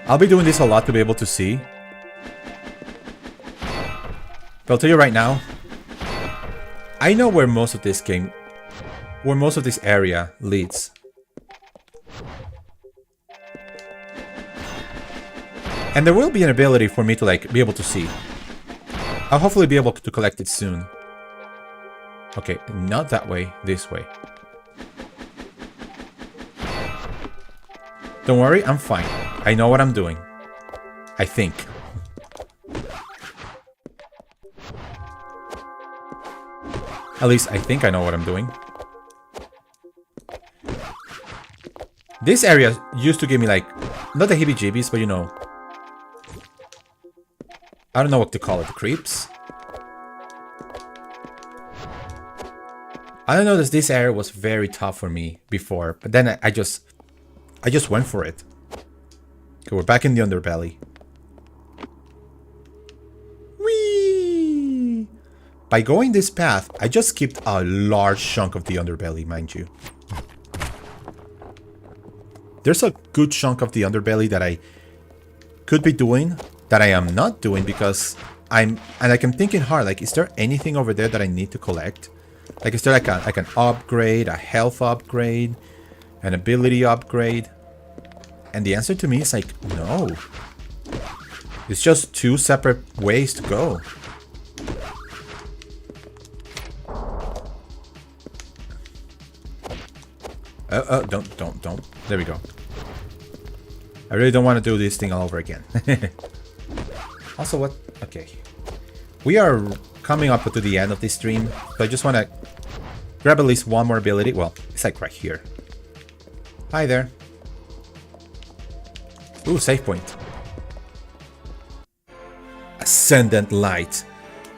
I'll be doing this a lot to be able to see. But I'll tell you right now, I know where most of this area leads. And there will be an ability for me to like be able to see. I'll hopefully be able to collect it soon. Okay, not that way, this way. Don't worry, I'm fine. I know what I'm doing. I think. At least I think I know what I'm doing. This area used to give me like, not the heebie-jeebies, but you know. I don't know what to call it, the creeps. I don't know that this area was very tough for me before, but then I just went for it. Okay, we're back in the underbelly. Whee! By going this path, I just skipped a large chunk of the underbelly, mind you. There's a good chunk of the underbelly that I could be doing that I am not doing because I'm thinking hard, like, is there anything over there that I need to collect? Like, is there like an upgrade, a health upgrade, an ability upgrade? And the answer to me is like, no. It's just two separate ways to go. Don't. There we go. I really don't want to do this thing all over again. Also, what? Okay. We are coming up to the end of this stream, so I just want to grab at least one more ability. Well, it's like right here. Hi there. Ooh, save point. Ascendant Light.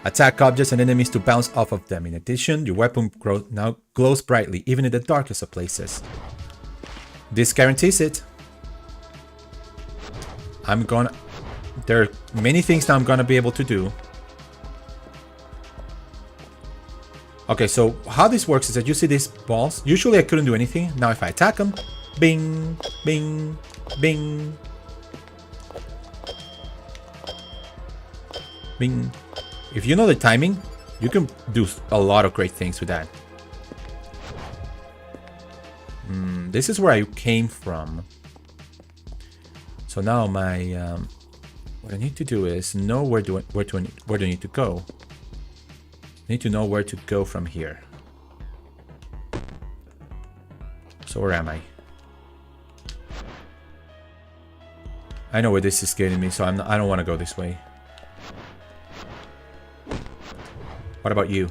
Attack objects and enemies to bounce off of them. In addition, your weapon now glows brightly, even in the darkest of places. This guarantees it. There are many things that I'm gonna be able to do. Okay, so how this works is that you see these balls. Usually I couldn't do anything. Now if I attack them, bing, bing, bing, bing. If you know the timing, you can do a lot of great things with that. This is where I came from. So now my what I need to do is know where do I need to go. I need to know where to go from here. So where am I? I know where this is getting me, so I don't want to go this way. What about you?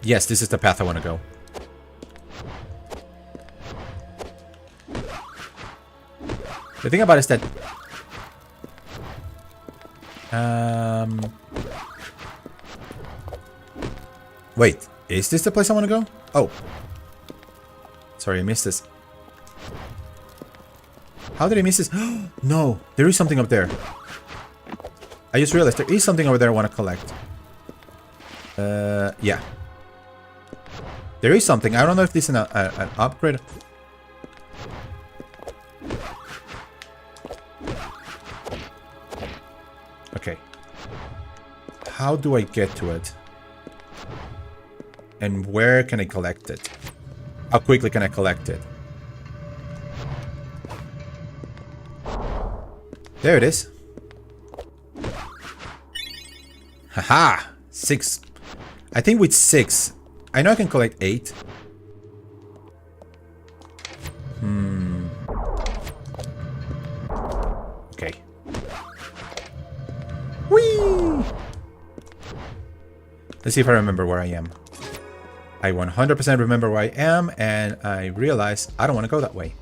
Yes, this is the path I want to go. The thing about it is that wait, is this the place I want to go? Oh. Sorry, I missed this. How did I miss this? No, there is something up there. I just realized there is something over there I want to collect. Yeah. There is something. I don't know if this is an upgrade. how do I get to it? And where can I collect it? How quickly can I collect it? There it is. Haha! 6. I think with 6. I know I can collect 8. Okay. Whee! Let's see if I remember where I am. I 100% remember where I am, and I realize I don't want to go that way.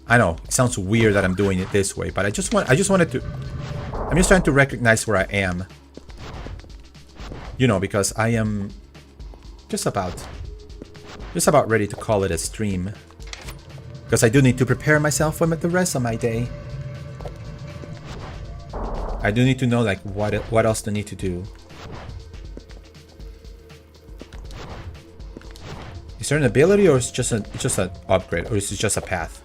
I know, it sounds weird that I'm doing it this way, but I'm just trying to recognize where I am. You know, because I am just about ready to call it a stream. Because I do need to prepare myself for the rest of my day. I do need to know like what else I need to do. Is there an ability, or is it just an upgrade, or is it just a path?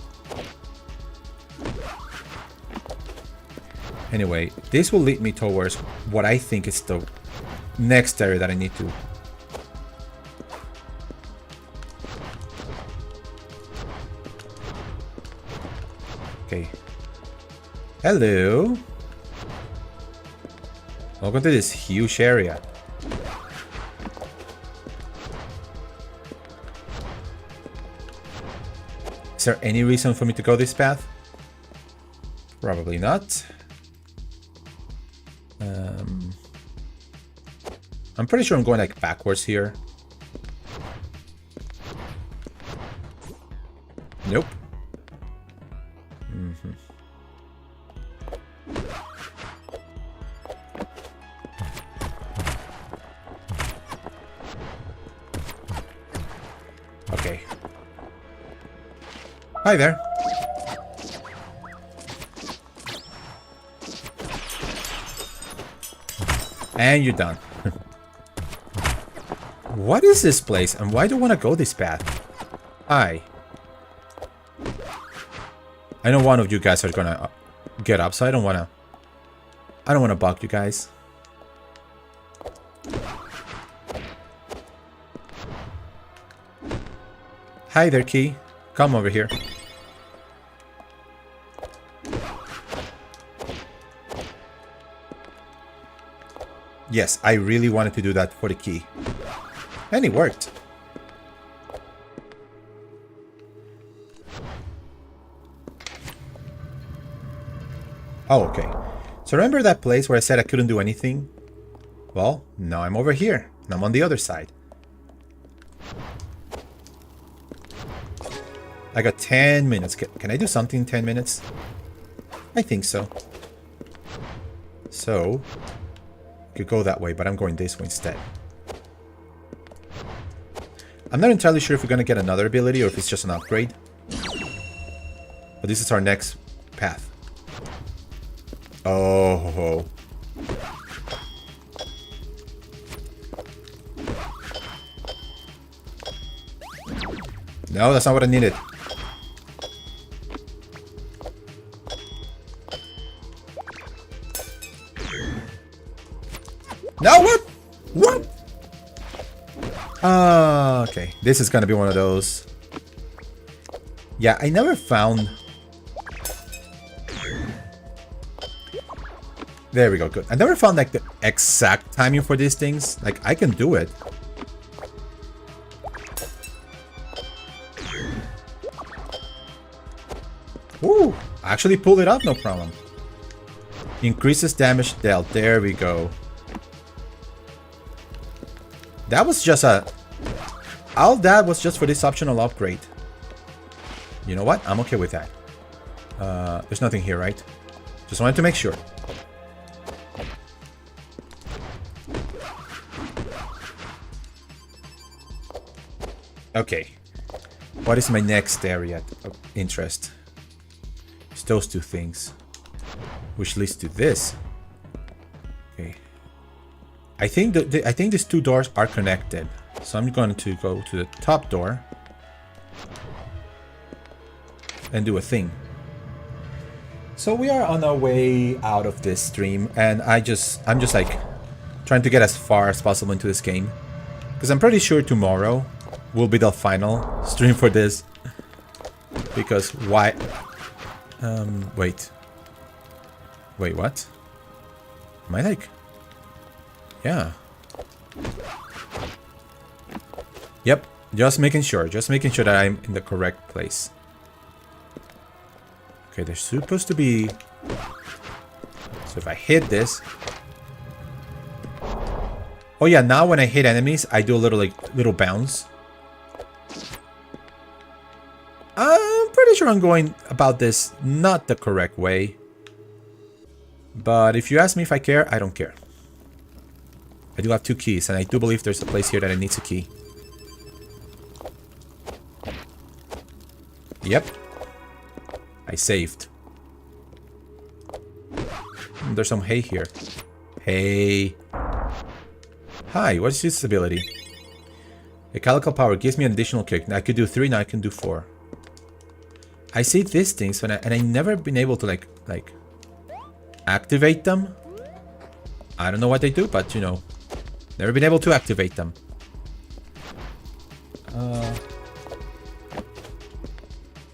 Anyway, this will lead me towards what I think is the next area that I need to. Okay. Hello. Welcome to this huge area. Is there any reason for me to go this path? Probably not. I'm pretty sure I'm going like backwards here. Nope. Okay. Hi there. And you're done. What is this place, and why do I want to go this path? Hi. I know one of you guys are gonna get up, so I don't wanna bug you guys. Hi there, Key. Come over here. Yes, I really wanted to do that for the key. And it worked. Oh, okay. So remember that place where I said I couldn't do anything? Well, now I'm over here. And I'm on the other side. I got 10 minutes. Can I do something in 10 minutes? I think so. So, I could go that way, but I'm going this way instead. I'm not entirely sure if we're going to get another ability or if it's just an upgrade. But this is our next path. Oh. No, that's not what I needed. No, what? What? Okay, this is gonna be one of those. Yeah, I never found... There we go, good. I never found like the exact timing for these things. Like, I can do it. Ooh, I actually pulled it off, no problem. Increases damage dealt. There we go. That was just a... All that was just for this optional upgrade. You know what? I'm okay with that. There's nothing here, right? Just wanted to make sure. Okay. What is my next area of interest? It's those two things. Which leads to this. Okay. I think these two doors are connected. So I'm going to go to the top door. And do a thing. So we are on our way out of this stream, and I'm just like trying to get as far as possible into this game, because I'm pretty sure tomorrow will be the final stream for this. Because why? Wait, what? Am I like? Yeah. Yep. Just making sure that I'm in the correct place. Okay, there's supposed to be... So if I hit this... Oh yeah, now when I hit enemies, I do a little bounce. I'm pretty sure I'm going about this not the correct way. But if you ask me if I care, I don't care. I do have 2 keys, and I do believe there's a place here that it needs a key. Yep. I saved. There's some hay here. Hay. Hi, what is this ability? A calical power gives me an additional kick. Now I could do 3, now I can do 4. I see these things and I never been able to like activate them. I don't know what they do, but you know, never been able to activate them.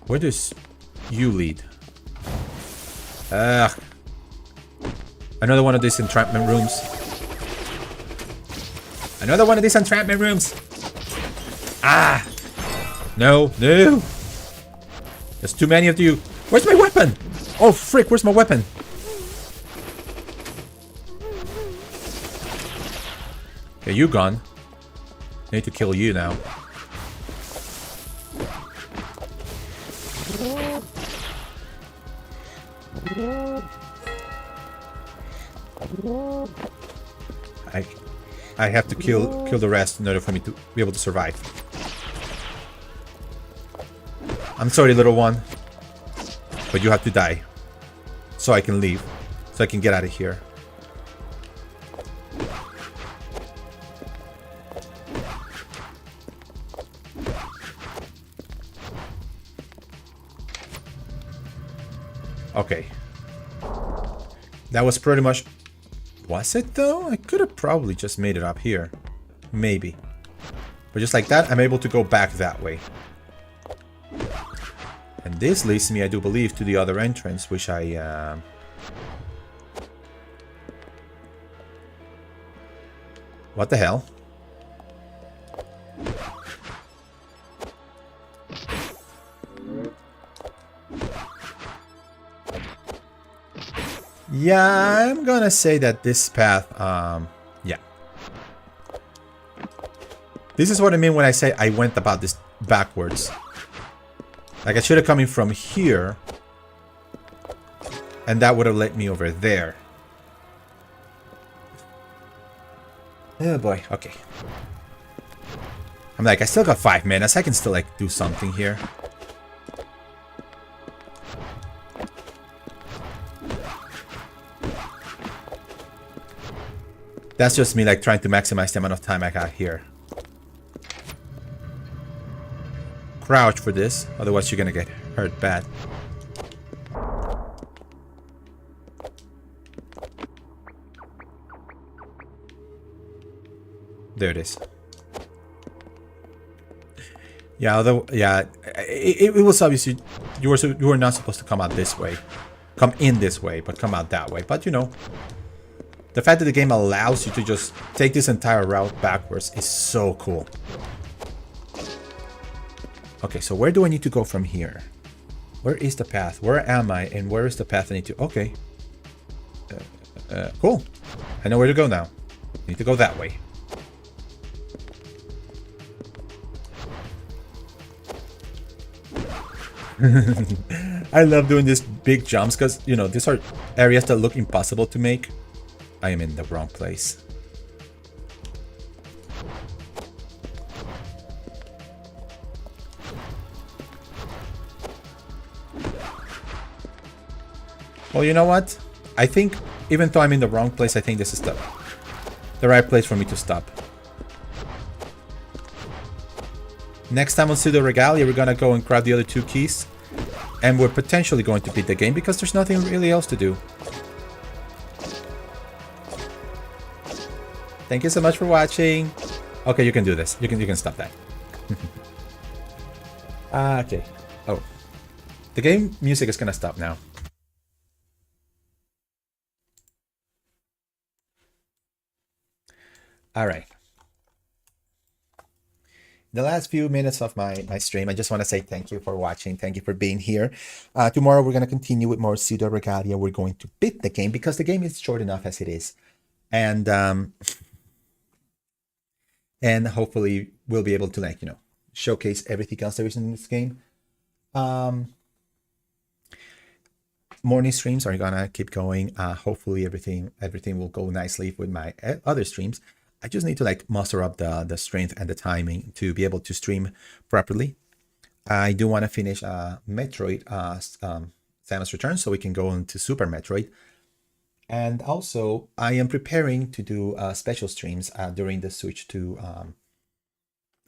Where does you lead? Another one of these entrapment rooms. Another one of these entrapment rooms. Ah! No, no! There's too many of you. Where's my weapon? Oh, frick, where's my weapon? Okay, you gone. I need to kill you now. I have to kill the rest in order for me to be able to survive. I'm sorry, little one, but you have to die so I can leave, so I can get out of here. Okay. That was pretty much... Was it though? I could have probably just made it up here. Maybe. But just like that, I'm able to go back that way. And this leads me, I do believe, to the other entrance, which I... What the hell? Yeah, I'm gonna say that this path, yeah. This is what I mean when I say I went about this backwards. Like, I should have come in from here, and that would have led me over there. Oh boy, okay. I'm like, I still got 5 minutes. I can still, like, do something here. That's just me, like, trying to maximize the amount of time I got here. Crouch for this, otherwise you're gonna get hurt bad. There it is. Yeah, although, yeah, it was obviously you were not supposed to come out this way, come in this way, but come out that way. But you know, the fact that the game allows you to just take this entire route backwards is so cool. Okay, so where do I need to go from here? Where is the path? Where am I? And where is the path I need to... Okay. Cool. I know where to go now. I need to go that way. I love doing these big jumps because, you know, these are areas that look impossible to make. I am in the wrong place. Well, you know what? I think, even though I'm in the wrong place, I think this is the right place for me to stop. Next time on Pseudoregalia, we're gonna go and grab the other 2 keys. And we're potentially going to beat the game because there's nothing really else to do. Thank you so much for watching. Okay, you can do this. You can stop that. Okay. Oh. The game music is gonna stop now. Alright. The last few minutes of my stream, I just want to say thank you for watching. Thank you for being here. Tomorrow we're going to continue with more Pseudoregalia. We're going to beat the game because the game is short enough as it is. And hopefully we'll be able to, like, you know, showcase everything else there is in this game. Morning streams are gonna keep going. Hopefully everything will go nicely with my other streams. I just need to like muster up the strength and the timing to be able to stream properly. I do want to finish Metroid Samus Return so we can go into Super Metroid. And also I am preparing to do special streams during the Switch 2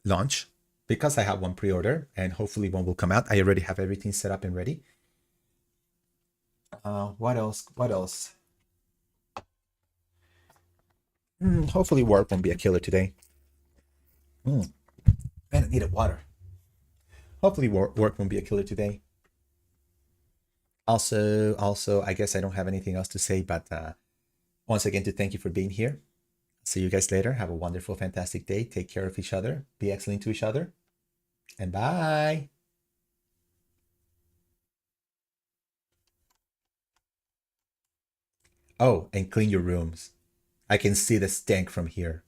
launch, because I have one pre-order and hopefully one will come out. I already have everything set up and ready. What else? Hopefully work won't be a killer today. Man, I needed water. Hopefully work won't be a killer today. Also, I guess I don't have anything else to say, but once again, to thank you for being here. See you guys later. Have a wonderful, fantastic day. Take care of each other. Be excellent to each other. And bye. Oh, and clean your rooms. I can see the stank from here.